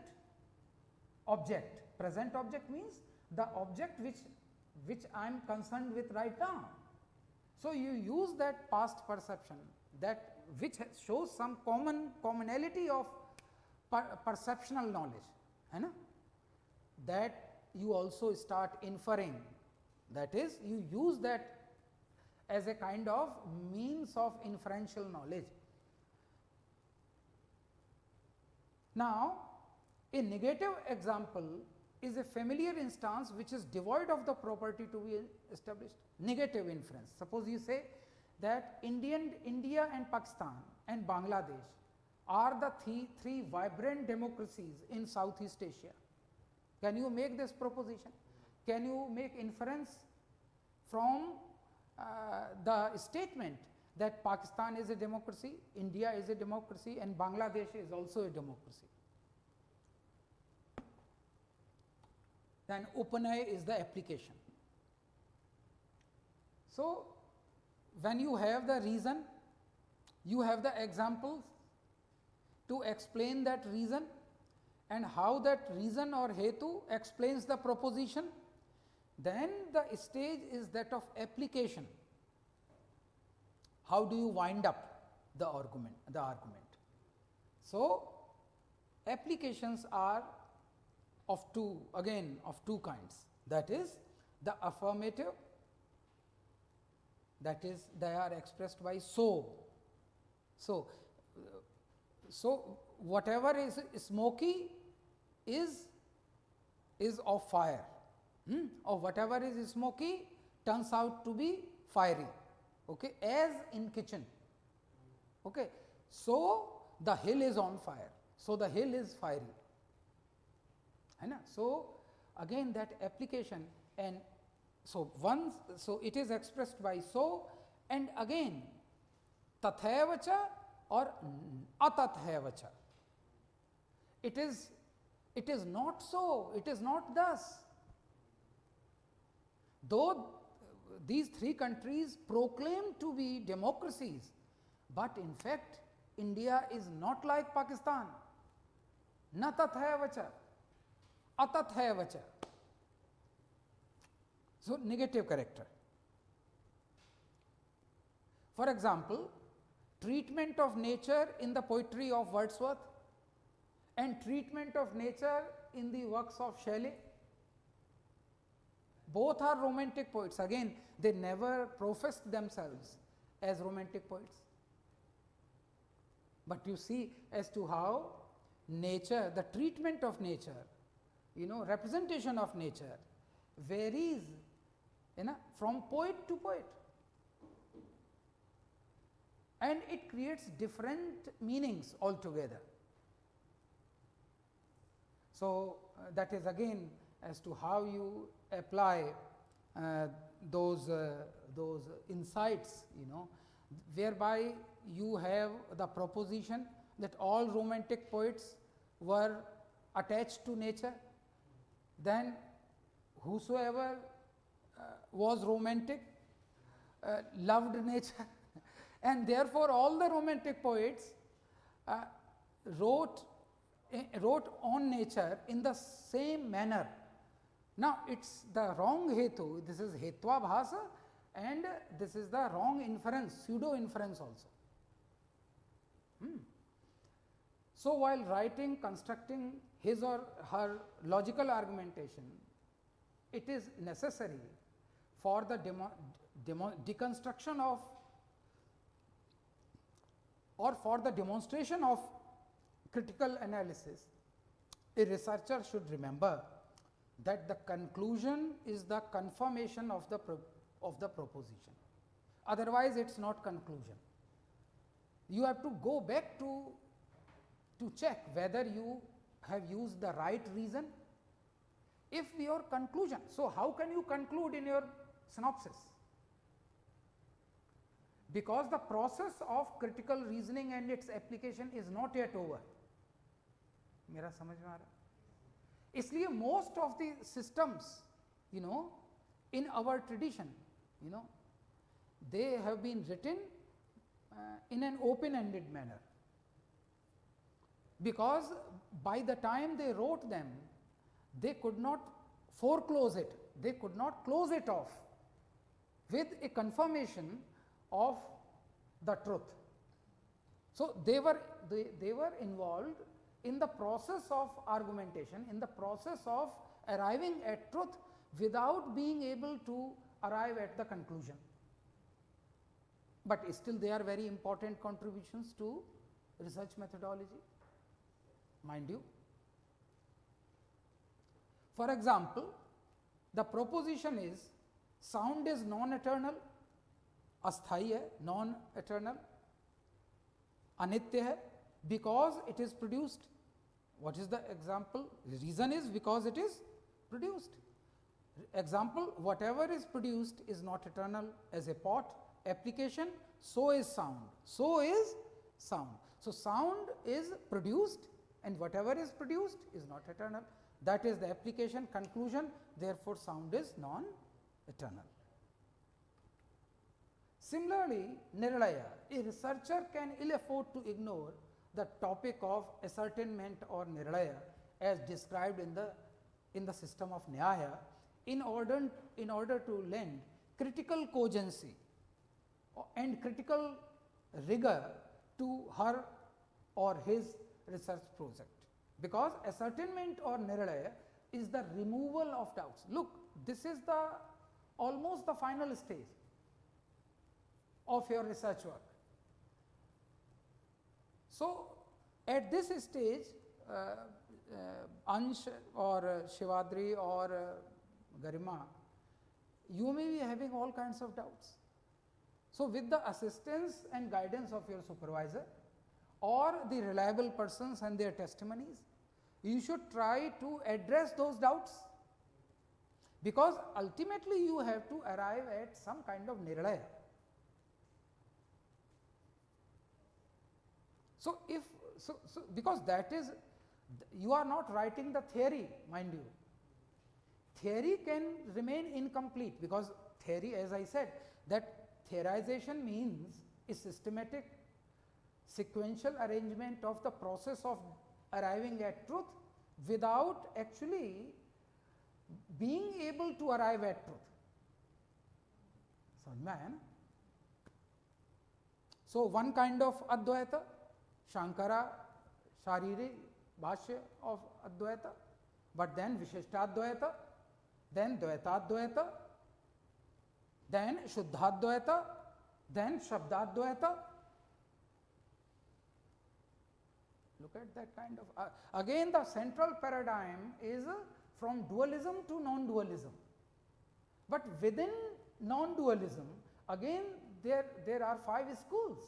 object. Present object means the object which I am concerned with right now. So you use that past perception, that which shows some commonality of perceptional knowledge, है ना? That you also start inferring, that is, you use that as a kind of means of inferential knowledge. Now, a negative example is a familiar instance which is devoid of the property to be established. Negative inference. Suppose you say that India and Pakistan and Bangladesh are the three vibrant democracies in Southeast Asia. Can you make this proposition? Can you make inference from the statement that Pakistan is a democracy, India is a democracy, and Bangladesh is also a democracy? Then upamāna is the application. So when you have the reason, you have the examples to explain that reason, and how that reason or hetu explains the proposition. Then the stage is that of application. How do you wind up the argument? So applications are of two kinds. That is the affirmative, that is they are expressed by so. So whatever is smoky is of fire, or whatever is smoky turns out to be fiery, okay, as in kitchen, okay. So the hill is on fire, so the hill is fiery, है ना? So again that application, and so it is expressed by so, and again tathaivacha or atathaivacha. It is not so, it is not thus. Though these three countries proclaim to be democracies, but in fact India is not like Pakistan. Na tathaivacha, atathaivacha. So negative character. For example, treatment of nature in the poetry of Wordsworth and treatment of nature in the works of Shelley. Both are romantic poets. Again, they never professed themselves as romantic poets. But you see as to how nature, the treatment of nature, representation of nature varies from poet to poet, and it creates different meanings altogether. So, that is again as to how you apply those insights, whereby you have the proposition that all romantic poets were attached to nature, then whosoever was romantic loved nature, and therefore all the romantic poets wrote on nature in the same manner. Now, it is the wrong hetu, this is hetva bhasa, and this is the wrong inference, pseudo inference also. So, while writing, constructing his or her logical argumentation, it is necessary for the deconstruction of, or for the demonstration of critical analysis, a researcher should remember that the conclusion is the confirmation of the proposition. Otherwise, it is not conclusion. You have to go back to check whether you have used the right reason. If your conclusion, so how can you conclude in your synopsis? Because the process of critical reasoning and its application is not yet over. मेरा समझ में आ रहा है? इसलिए most of the systems, in our tradition, they have been written in an open-ended manner, because by the time they wrote them, they could not foreclose it, they could not close it off with a confirmation of the truth. So, they were involved in the process of argumentation, in the process of arriving at truth without being able to arrive at the conclusion. But still they are very important contributions to research methodology, mind you. For example, the proposition is sound is non-eternal, asthai hai, non-eternal, anitya hai, because it is produced. What is the example? The reason is because it is produced. Example, whatever is produced is not eternal as a pot. Application, so is sound. So is sound. So, sound is produced, and whatever is produced is not eternal. That is the application. Conclusion, therefore, sound is non-eternal. Similarly, nirṇaya, a researcher can ill afford to ignore the topic of ascertainment or nirṇaya as described in the system of Nyāya in order to lend critical cogency and critical rigor to her or his research project, because ascertainment or nirṇaya is the removal of doubts. Look, this is almost the final stage of your research work. So, at this stage, Ansh or Shivadri or Garima, you may be having all kinds of doubts. So, with the assistance and guidance of your supervisor or the reliable persons and their testimonies, you should try to address those doubts, because ultimately you have to arrive at some kind of nirṇaya. So, because that is, you are not writing the theory, mind you. Theory can remain incomplete, because theory, as I said, that theorization means a systematic sequential arrangement of the process of arriving at truth without actually being able to arrive at truth. समझ में आया ना? So, one kind of Advaita, Shankara, Shariri, bhashya of Advaita, but then Vishishtadvaita, then Dvaitadvaita, then Shuddhadvaita, then Shabdadvaita. Look at that kind of, again the central paradigm is from dualism to non-dualism. But within non-dualism, again there are 5 schools.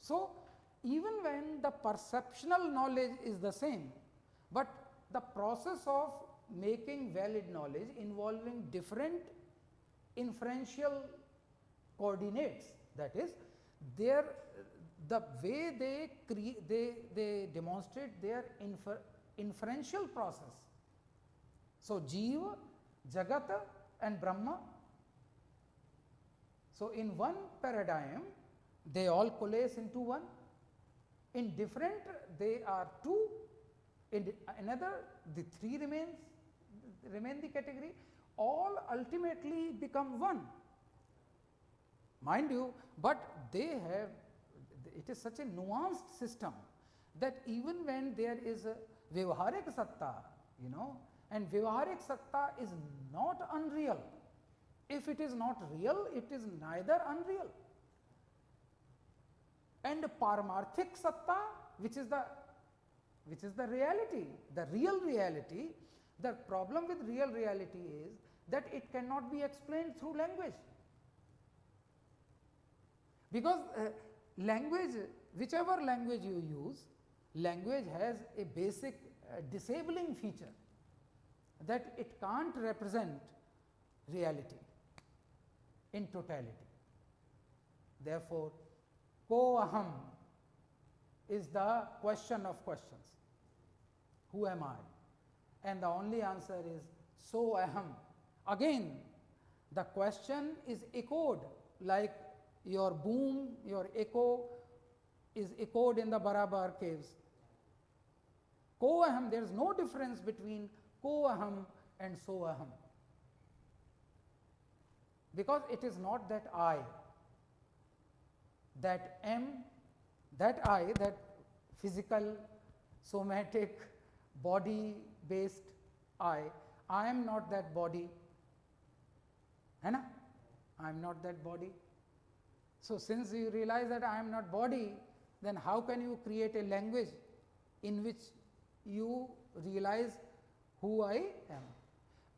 So, even when the perceptual knowledge is the same, but the process of making valid knowledge involving different inferential coordinates, that is, the way they demonstrate their inferential process. So, Jiva, Jagata and Brahma. So, in one paradigm, they all coalesce into one. In different, they are 2. In another, the 3 remain the category. All ultimately become one. Mind you, but they have, it is such a nuanced system that even when there is a Vyavaharik Satta, and Vyavaharik Satta is not unreal. If it is not real, it is neither unreal. And Paramarthik Satta, which is the reality, the real reality, the problem with real reality is that it cannot be explained through language. Because language, whichever language you use, language has a basic disabling feature, that it can't represent reality in totality. Therefore, ko aham is the question of questions. Who am I? And the only answer is so aham. Again, the question is echoed, like your boom, your echo is echoed in the Barabar caves. Ko aham, there is no difference between ko aham and so aham, because it is not that I, that am, that I, that physical, somatic, body based I am not that body, I am not that body. So, since you realize that I am not body, then how can you create a language in which you realize who I am?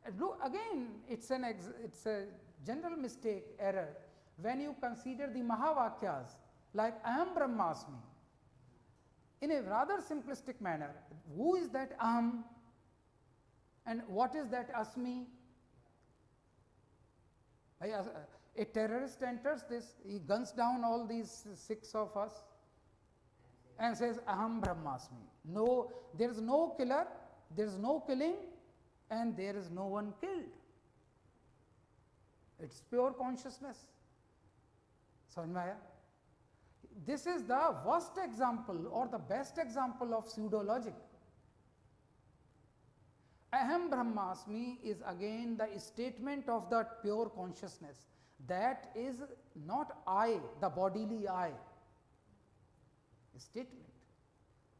And look, again, it's a general mistake, error, when you consider the Mahavakyas like Aham Brahmasmi in a rather simplistic manner. Who is that Aham and what is that Asmi? A terrorist enters this, he guns down all these 6 of us and says Aham Brahmasmi. No, there is no killer, there is no killing, and there is no one killed. It is pure consciousness. Saṃśaya. This is the worst example or the best example of pseudo logic. Aham Brahmasmi is again the statement of that pure consciousness. That is not I, the bodily I. Statement.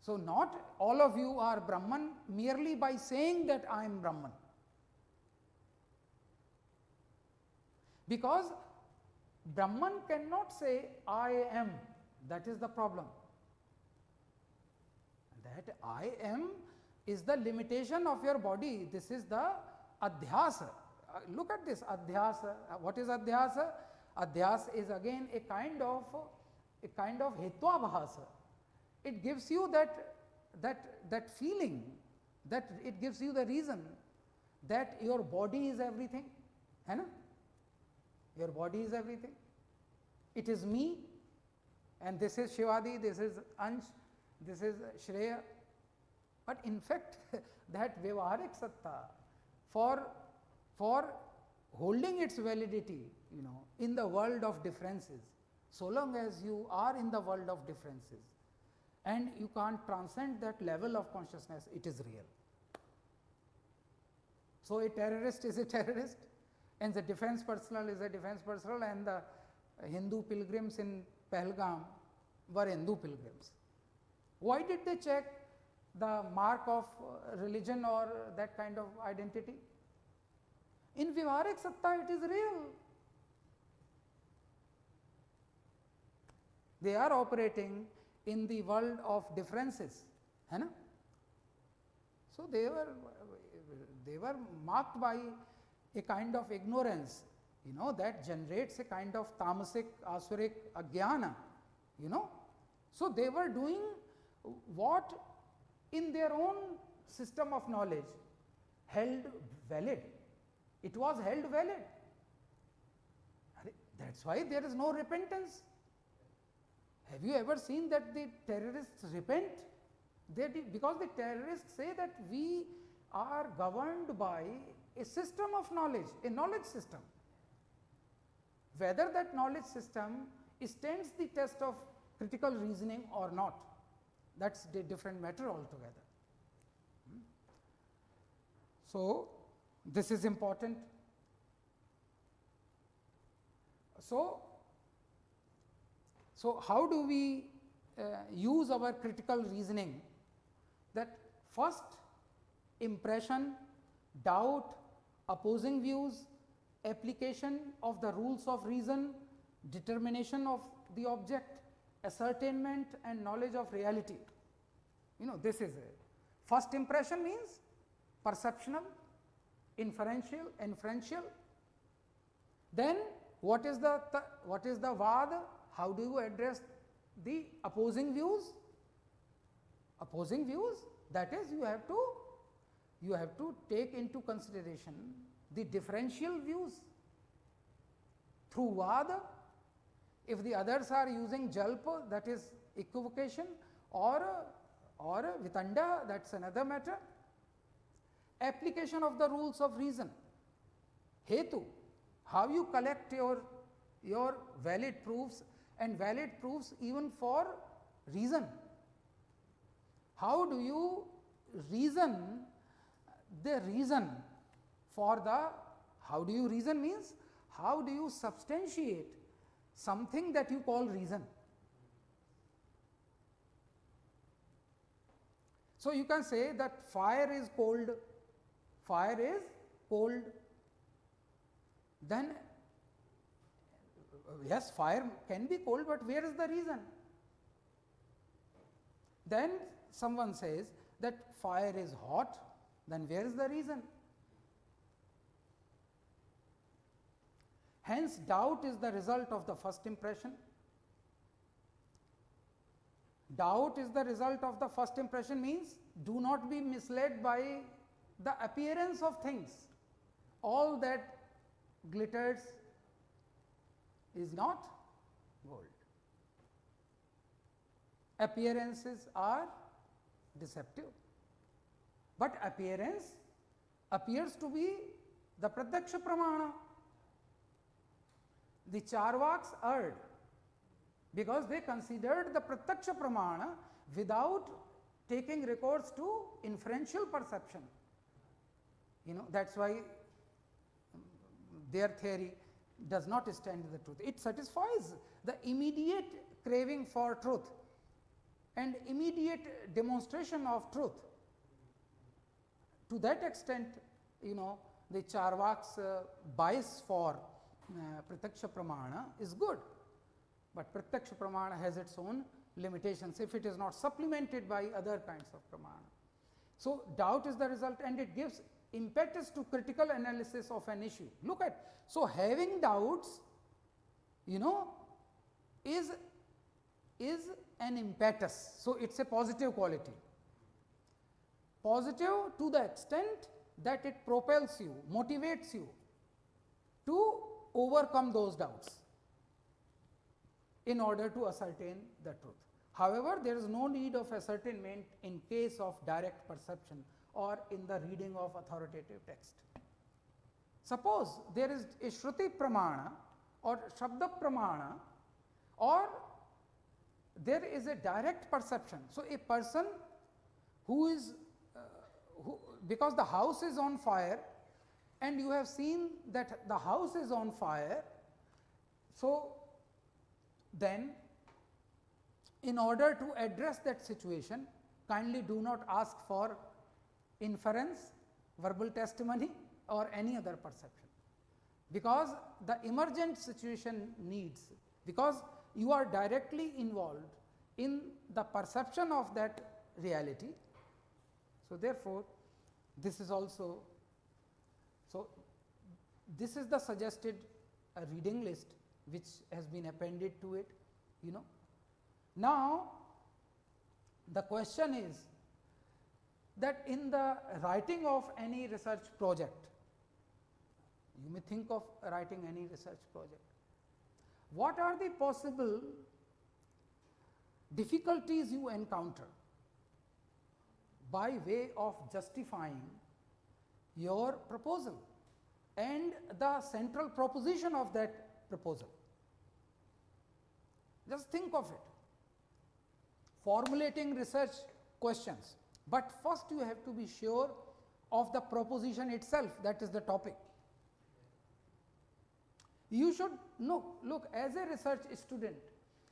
So, not all of you are Brahman merely by saying that I am Brahman. Because Brahman cannot say I am, that is the problem. That I am is the limitation of your body. This is the adhyasa. Look at this adhyasa. What is adhyasa? Adhyasa is again a kind of hetvabhasa. It gives you that feeling, that it gives you the reason that your body is everything. Your body is everything. It is me, and this is Shivadi, this is Ansh, this is Shreya. But in fact, that Vyavaharik Satta, for holding its validity, in the world of differences, so long as you are in the world of differences and you can't transcend that level of consciousness, it is real. So, a terrorist is a terrorist, and the defense personnel is a defense personnel, and the Hindu pilgrims in Pahalgam were Hindu pilgrims. Why did they check the mark of religion or that kind of identity? In Vyavaharik Satta it is real. They are operating in the world of differences, है ना? So they were marked by a kind of ignorance, that generates a kind of tamasic, asuric, ajnana, So they were doing what in their own system of knowledge held valid. It was held valid. That's why there is no repentance. Have you ever seen that the terrorists repent? They did, because the terrorists say that we are governed by a system of knowledge, a knowledge system. Whether that knowledge system stands the test of critical reasoning or not, that's a different matter altogether. So, this is important. So how do we use our critical reasoning? That first impression, doubt, opposing views, application of the rules of reason, determination of the object, ascertainment and knowledge of reality. This is a first impression means perceptional, inferential. Then what is the vada? How do you address the opposing views? Opposing views, that is, you have to take into consideration the differential views through vada. If the others are using jalpa, that is equivocation, or vitanda, that's another matter. Application of the rules of reason, hetu, how you collect your valid proofs and valid proofs even for reason. How do you reason the reason for the, how do you reason means, how do you substantiate something that you call reason? So you can say that fire is cold, then yes, fire can be cold, but where is the reason? Then someone says that fire is hot, then where is the reason? Hence, doubt is the result of the first impression. Doubt is the result of the first impression means do not be misled by the appearance of things. All that glitters is not gold. Appearances are deceptive, but appearance appears to be the pratyaksha pramāṇa. The Charvaks erred because they considered the pratyaksha pramāṇa without taking recourse to inferential perception. That's why their theory does not stand the truth. It satisfies the immediate craving for truth and immediate demonstration of truth. To that extent, the Charvaks' bias for pratyaksha pramāṇa is good, but pratyaksha pramāṇa has its own limitations if it is not supplemented by other kinds of pramāṇa. So doubt is the result, and it gives impetus to critical analysis of an issue. Look at, so having doubts, is an impetus. So it's a positive quality. Positive to the extent that it propels you, motivates you to overcome those doubts in order to ascertain the truth. However, there is no need of ascertainment in case of direct perception or in the reading of authoritative text. Suppose there is a Shruti pramāṇa or śabda pramāṇa, or there is a direct perception. So a person who is, because the house is on fire and you have seen that the house is on fire, so then in order to address that situation, kindly do not ask for inference, verbal testimony or any other perception, because the emergent situation needs, because you are directly involved in the perception of that reality. So, therefore, this is also, so this is the suggested reading list which has been appended to it, you know. Now, the question is that in the writing of any research project, you may think of writing any research project, what are the possible difficulties you encounter by way of justifying your proposal and the central proposition of that proposal. Just think of it. Formulating research questions, but first you have to be sure of the proposition itself, that is the topic. You should look as a research student,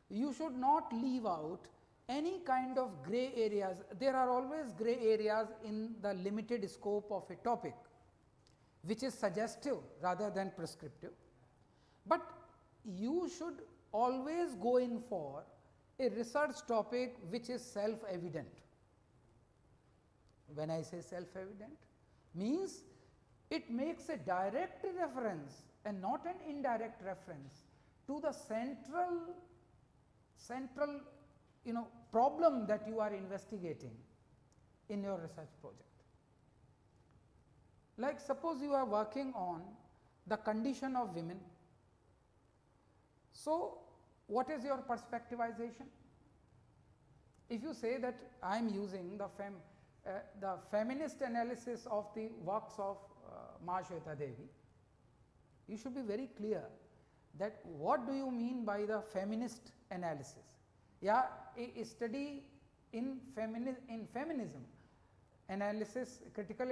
you should not leave out any kind of gray areas. There are always gray areas in the limited scope of a topic, which is suggestive rather than prescriptive, but you should always go in for a research topic which is self-evident. When I say self-evident, means it makes a direct reference and not an indirect reference to the central problem that you are investigating in your research project. Like suppose you are working on the condition of women. So, what is your perspectivization? If you say that I am using the feminist analysis of the works of Nyāya Devi, you should be very clear that what do you mean by the feminist analysis? Yeah, a study in feminism, analysis, critical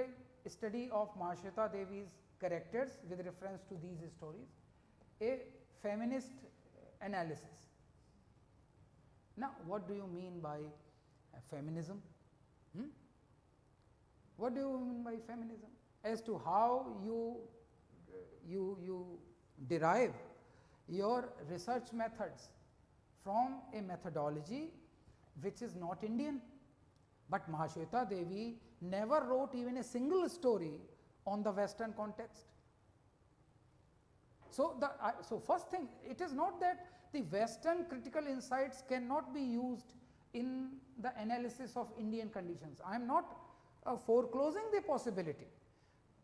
study of Nyāya Devi's characters with reference to these stories, a feminist analysis. Now, what do you mean by feminism? What do you mean by feminism? As to how you derive your research methods from a methodology which is not Indian, but Nyāya Devi never wrote even a single story on the Western context. So, so first thing, it is not that the Western critical insights cannot be used in the analysis of Indian conditions. I am not foreclosing the possibility,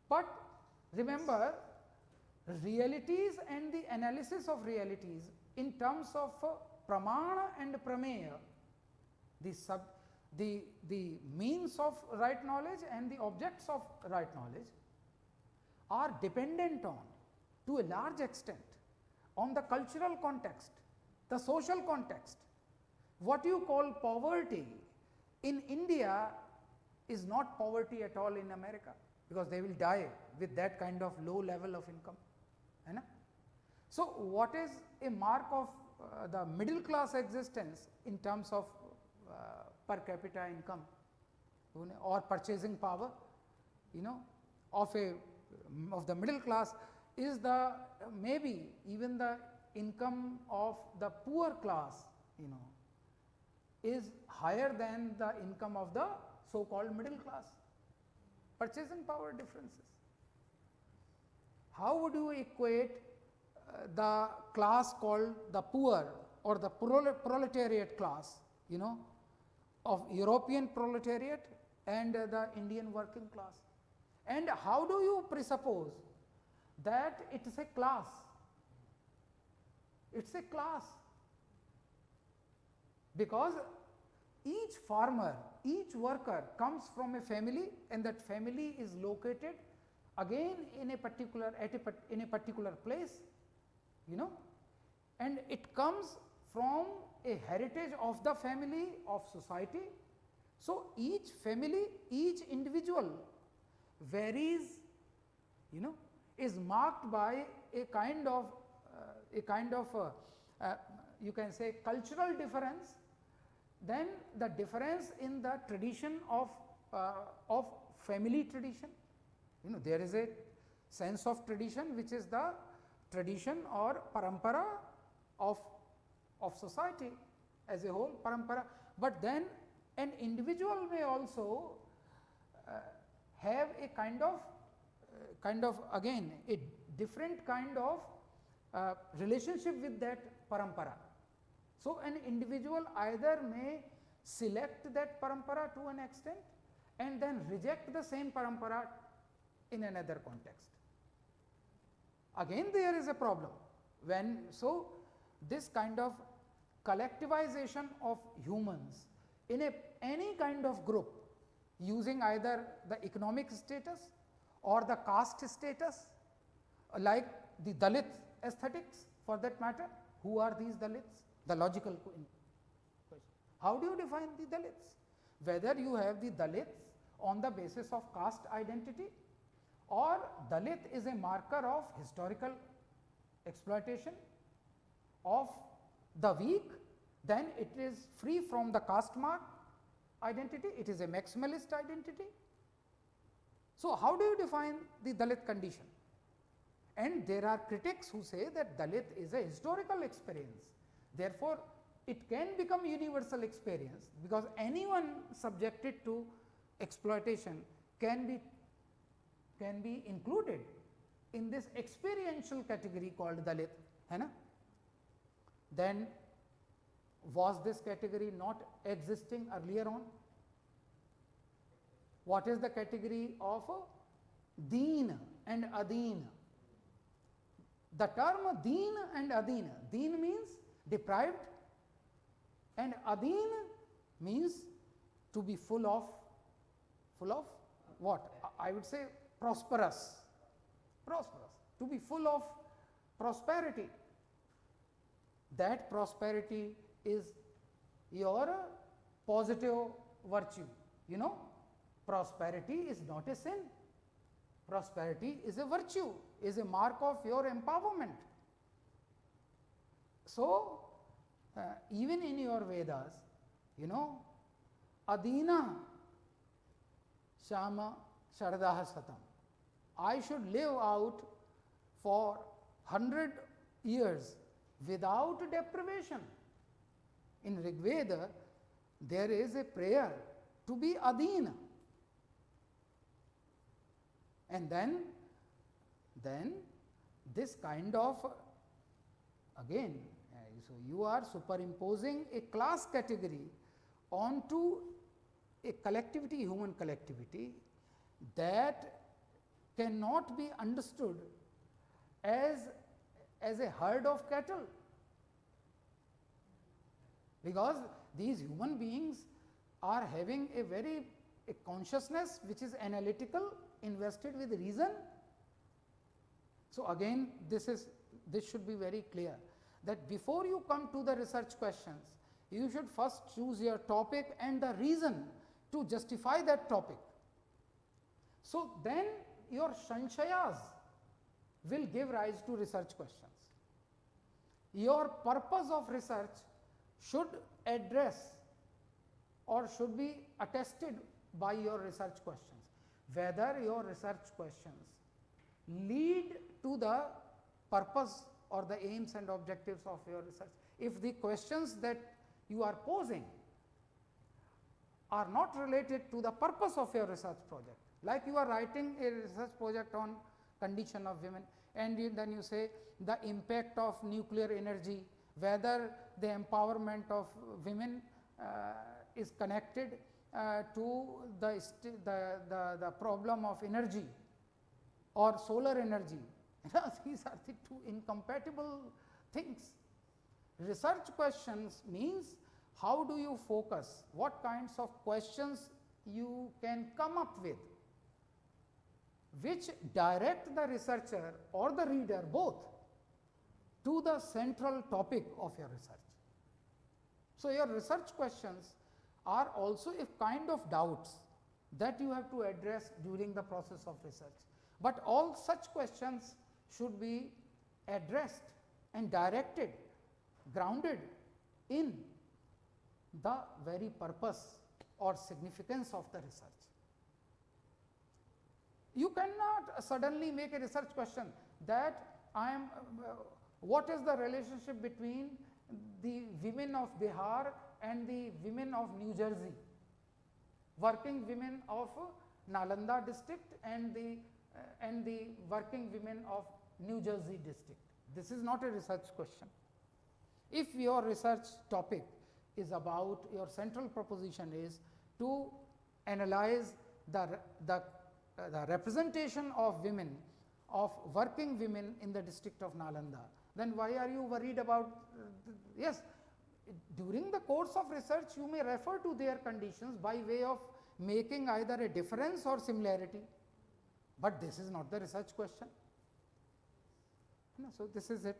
but remember, realities and the analysis of realities in terms of pramāṇa and prameya, the means of right knowledge and the objects of right knowledge are dependent on, to a large extent, on the cultural context, the social context. What you call poverty in India is not poverty at all in America, because they will die with that kind of low level of income. So, what is a mark of the middle class existence in terms of per capita income or purchasing power, of the middle class is the maybe even the income of the poor class, is higher than the income of the so called middle class. Purchasing power differences. How would you equate the class called the poor or the proletariat class, of European proletariat and the Indian working class? And how do you presuppose that it is a class? It is a class, because each farmer, each worker comes from a family, and that family is located again in a particular place, and it comes from a heritage of the family, of society. So, each family, each individual varies, is marked by a kind of you can say cultural difference, Then the difference in the tradition of family tradition. There is a sense of tradition which is the tradition or parampara of society as a whole, parampara. But then an individual may also have a kind of again a different kind of relationship with that parampara. So, an individual either may select that parampara to an extent and then reject the same parampara in another context. Again there is a problem so this kind of collectivization of humans in any kind of group using either the economic status or the caste status, like the Dalit aesthetics for that matter. Who are these Dalits? The logical question. How do you define the Dalits? Whether you have the Dalits on the basis of caste identity, or Dalit is a marker of historical exploitation of the weak, then it is free from the caste mark identity, it is a maximalist identity. So, how do you define the Dalit condition? And there are critics who say that Dalit is a historical experience, therefore, it can become universal experience, because anyone subjected to exploitation can be included in this experiential category called Dalit. Then was this category not existing earlier on? What is the category of Deen and Adeen? The term Deen and Adeen, Deen means deprived and Adeen means to be full of what? I would say prosperous, to be full of prosperity. That prosperity is your positive virtue. Prosperity is not a sin. Prosperity is a virtue, is a mark of your empowerment. So, even in your Vedas, Adina Shama Śabda Satam. I should live out for 100 years without deprivation. In Rigveda, there is a prayer to be Adina. And then this kind of, again, so you are superimposing a class category onto a collectivity, human collectivity, that cannot be understood as a herd of cattle, because these human beings are having a consciousness which is analytical, invested with reason. So, again this should be very clear, that before you come to the research questions, you should first choose your topic and the reason to justify that topic. So, then your saṃśayas will give rise to research questions. Your purpose of research should address or should be attested by your research questions, whether your research questions lead to the purpose or the aims and objectives of your research. If the questions that you are posing are not related to the purpose of your research project, like you are writing a research project on condition of women, and then you say the impact of nuclear energy, whether the empowerment of women is connected to the problem of energy or solar energy. These are the two incompatible things. Research questions means how do you focus, what kinds of questions you can come up with, which direct the researcher or the reader both to the central topic of your research. So, your research questions are also a kind of doubts that you have to address during the process of research, but all such questions should be addressed and directed, grounded in the very purpose or significance of the research. You cannot suddenly make a research question that what is the relationship between the women of Bihar and the women of New Jersey, working women of Nalanda district and the working women of New Jersey district. This is not a research question. If your research topic is about, your central proposition is to analyze the representation of women, of working women in the district of Nalanda, then why are you worried about, yes, during the course of research you may refer to their conditions by way of making either a difference or similarity, but this is not the research question. No, so this is it.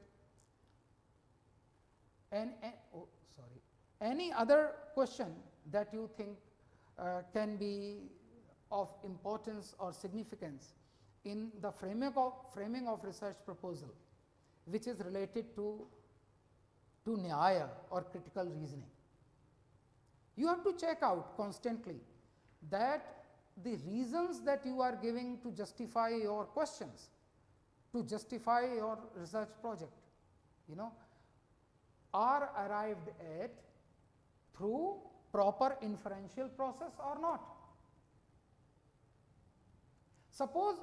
Any other question that you think can be of importance or significance in the framing of research proposal, which is related to Nyāya or critical reasoning. You have to check out constantly that the reasons that you are giving to justify your questions, to justify your research project, are arrived at through proper inferential process or not. Suppose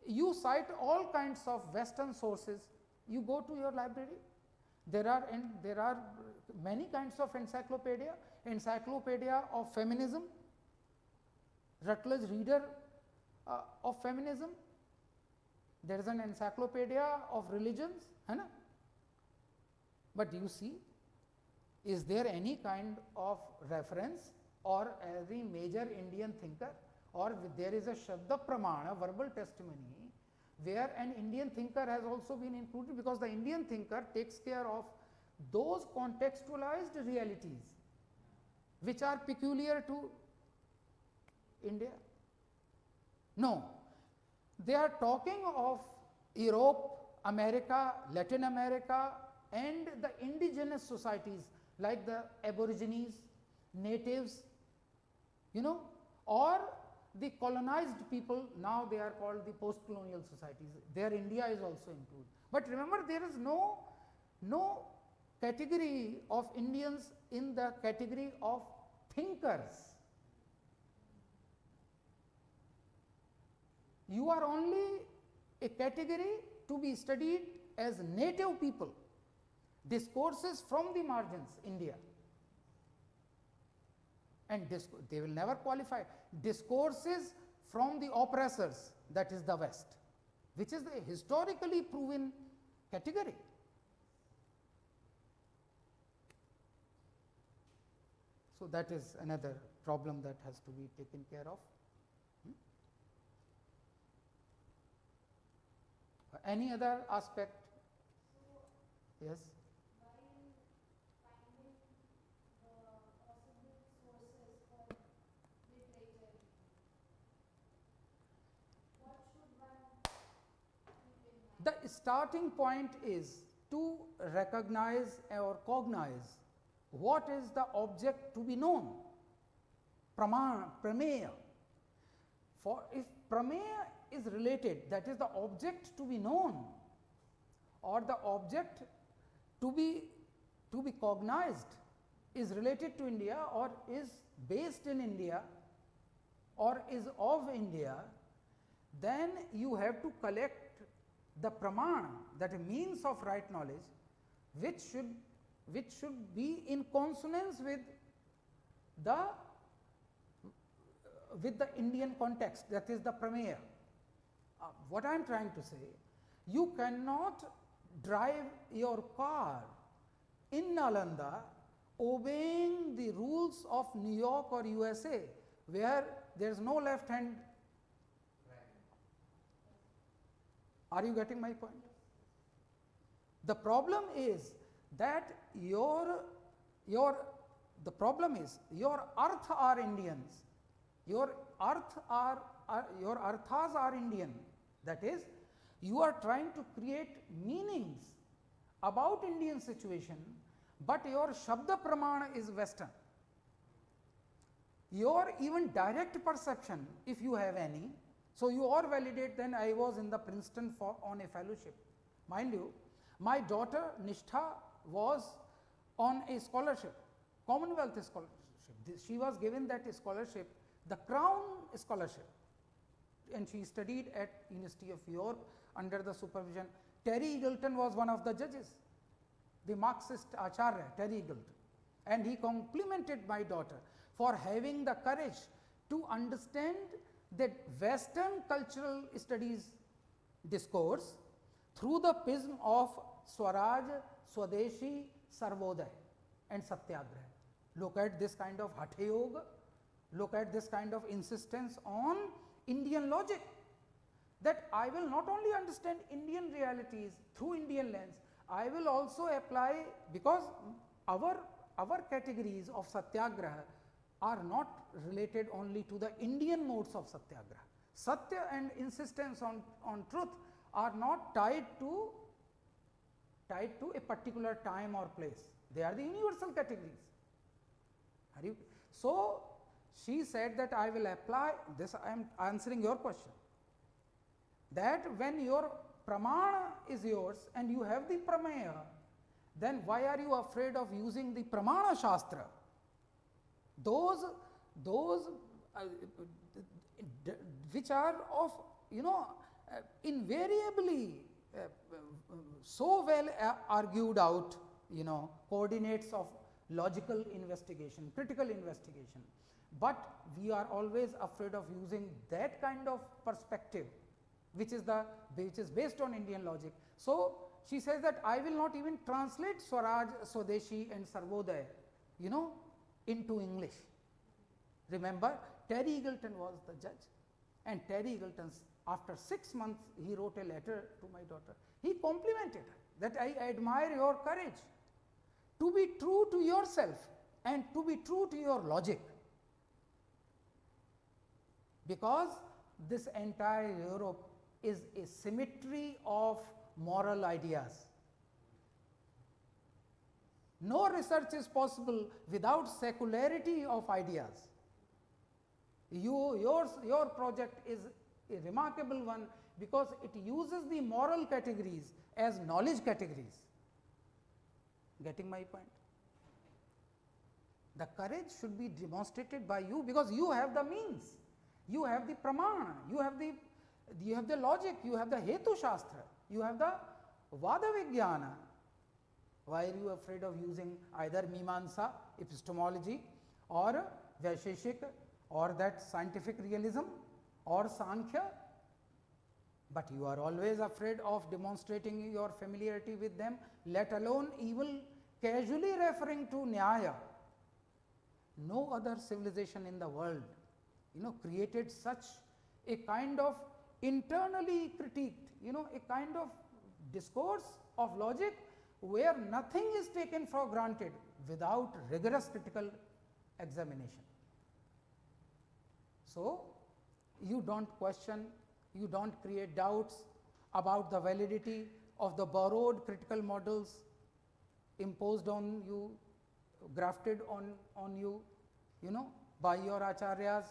you cite all kinds of Western sources, you go to your library, there are many kinds of encyclopedia of feminism, Rutledge Reader of feminism, there is an encyclopedia of religions, but you see, is there any kind of reference or every major Indian thinker, or there is a śabda pramāṇa, verbal testimony, where an Indian thinker has also been included, because the Indian thinker takes care of those contextualized realities which are peculiar to India? No, they are talking of Europe, America, Latin America and the indigenous societies like the Aborigines, natives, or the colonized people, now they are called the post-colonial societies, there India is also included. But remember, there is no category of Indians in the category of thinkers. You are only a category to be studied as native people, discourses from the margins, India. And they will never qualify. Discourses from the oppressors, that is the West, which is the historically proven category. So that is another problem that has to be taken care of. Any other aspect? Yes. The starting point is to recognize or cognize what is the object to be known, prameya. For if prameya is related, that is the object to be known or the object to be cognized is related to India or is based in India or is of India, then you have to collect the pramāṇa, that is means of right knowledge, which should be in consonance with the Indian context, that is the prameya. What I am trying to say, you cannot drive your car in Nalanda obeying the rules of New York or USA, where there is no left hand. Are you getting my point? The problem is that your earth are Indians, your arthas are Indian. That is, you are trying to create meanings about Indian situation, but your śabda pramāṇa is Western. your even direct perception, if you have any, so you or validate. Then I was in the Princeton for on a fellowship. Mind you, my daughter Nishtha was on a scholarship, Commonwealth scholarship. She was given that scholarship, the Crown scholarship, and she studied at University of York under the supervision. Terry Eagleton was one of the judges, the Marxist Acharya Terry Eagleton, and he complimented my daughter for having the courage to understand that Western cultural studies discourse through the prism of Swaraj, Swadeshi, Sarvodaya and Satyagraha. Look at this kind of Hatha Yoga, look at this kind of insistence on Indian logic, that I will not only understand Indian realities through Indian lens, I will also apply, because our categories of Satyagraha are not related only to the Indian modes of Satyagraha. Satya and insistence on truth are not tied to a particular time or place. They are the universal categories. So she said that I will apply this. I am answering your question, that when your pramāṇa is yours and you have the prameya, then why are you afraid of using the pramāṇa shastra? Those which are of, invariably so well argued out, coordinates of logical investigation, critical investigation, but we are always afraid of using that kind of perspective which is based on Indian logic. So she says that I will not even translate Swaraj, Swadeshi and Sarvodaya, into English. Remember, Terry Eagleton was the judge, and Terry Eagleton, after 6 months, he wrote a letter to my daughter. He complimented her that I admire your courage to be true to yourself and to be true to your logic, because this entire Europe is a symmetry of moral ideas. No research is possible without secularity of ideas. Your project is a remarkable one because it uses the moral categories as knowledge categories. Getting my point? The courage should be demonstrated by you because you have the means, you have the pramāṇa, you have the logic, you have the hetu shastra, you have the vada vijnana. Why are you afraid of using either mīmānsa, epistemology, or vaisheshik, or that scientific realism, or Sankhya? But you are always afraid of demonstrating your familiarity with them, let alone even casually referring to Nyāya. No other civilization in the world, created such a kind of internally critiqued, a kind of discourse of logic where nothing is taken for granted without rigorous critical examination. So, you don't question, you don't create doubts about the validity of the borrowed critical models imposed on you, grafted on you, by your acharyas.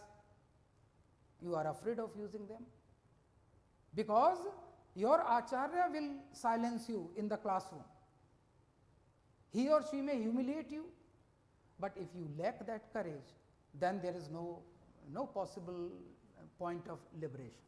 You are afraid of using them because your acharya will silence you in the classroom. He or she may humiliate you, but if you lack that courage, then there is no possible point of liberation.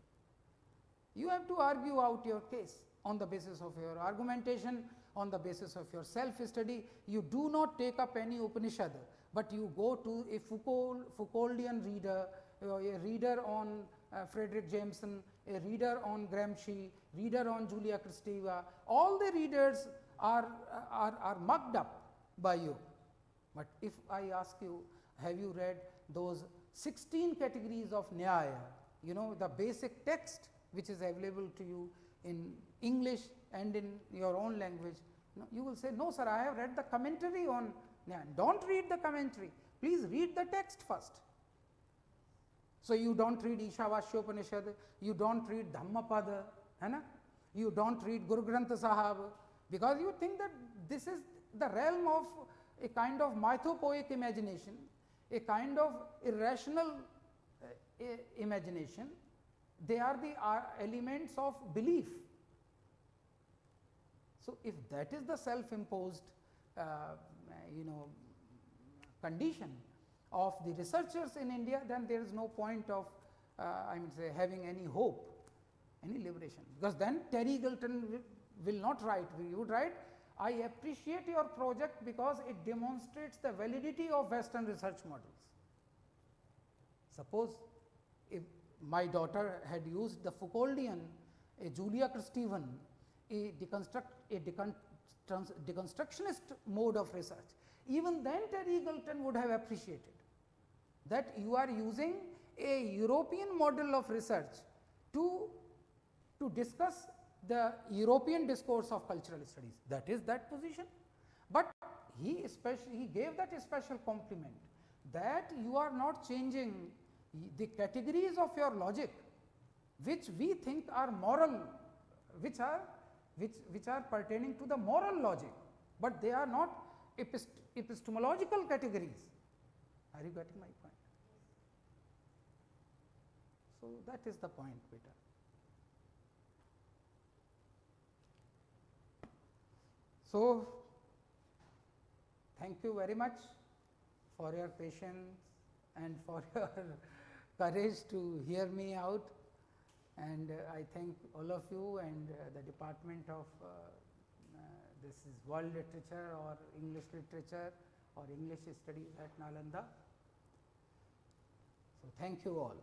You have to argue out your case on the basis of your argumentation, on the basis of your self-study. You do not take up any Upanishad, but you go to a Foucauldian reader, a reader on Frederick Jameson, a reader on Gramsci, reader on Julia Kristeva. All the readers are mugged up by you. But if I ask you, have you read those 16 categories of Nyāya, the basic text which is available to you in English and in your own language? You will say, no sir, I have read the commentary on Nyāya. Don't read the commentary, please read the text first. So you don't read Ishavasyopanishad, you don't read Dhammapada, you don't read Guru Granth Sahib, because you think that this is the realm of a kind of mythopoeic imagination. a kind of irrational imagination, they are the elements of belief. So, if that is the self imposed condition of the researchers in India, then there is no point of I mean say having any hope, any liberation, because then Terry Eagleton will not write. He would write, I appreciate your project because it demonstrates the validity of Western research models. Suppose if my daughter had used the Foucauldian, a Julia Kristeva, a deconstructionist mode of research, even then Terry Eagleton would have appreciated that you are using a European model of research to discuss the European discourse of cultural studies. That is that position, but he gave that a special compliment, that you are not changing the categories of your logic, which we think are moral, which are pertaining to the moral logic, but they are not epistemological categories. Are you getting my point? So, that is the point, beta. So, thank you very much for your patience and for your courage to hear me out, and I thank all of you and the department of this is world literature or English literature or English studies at Nalanda. So, thank you all.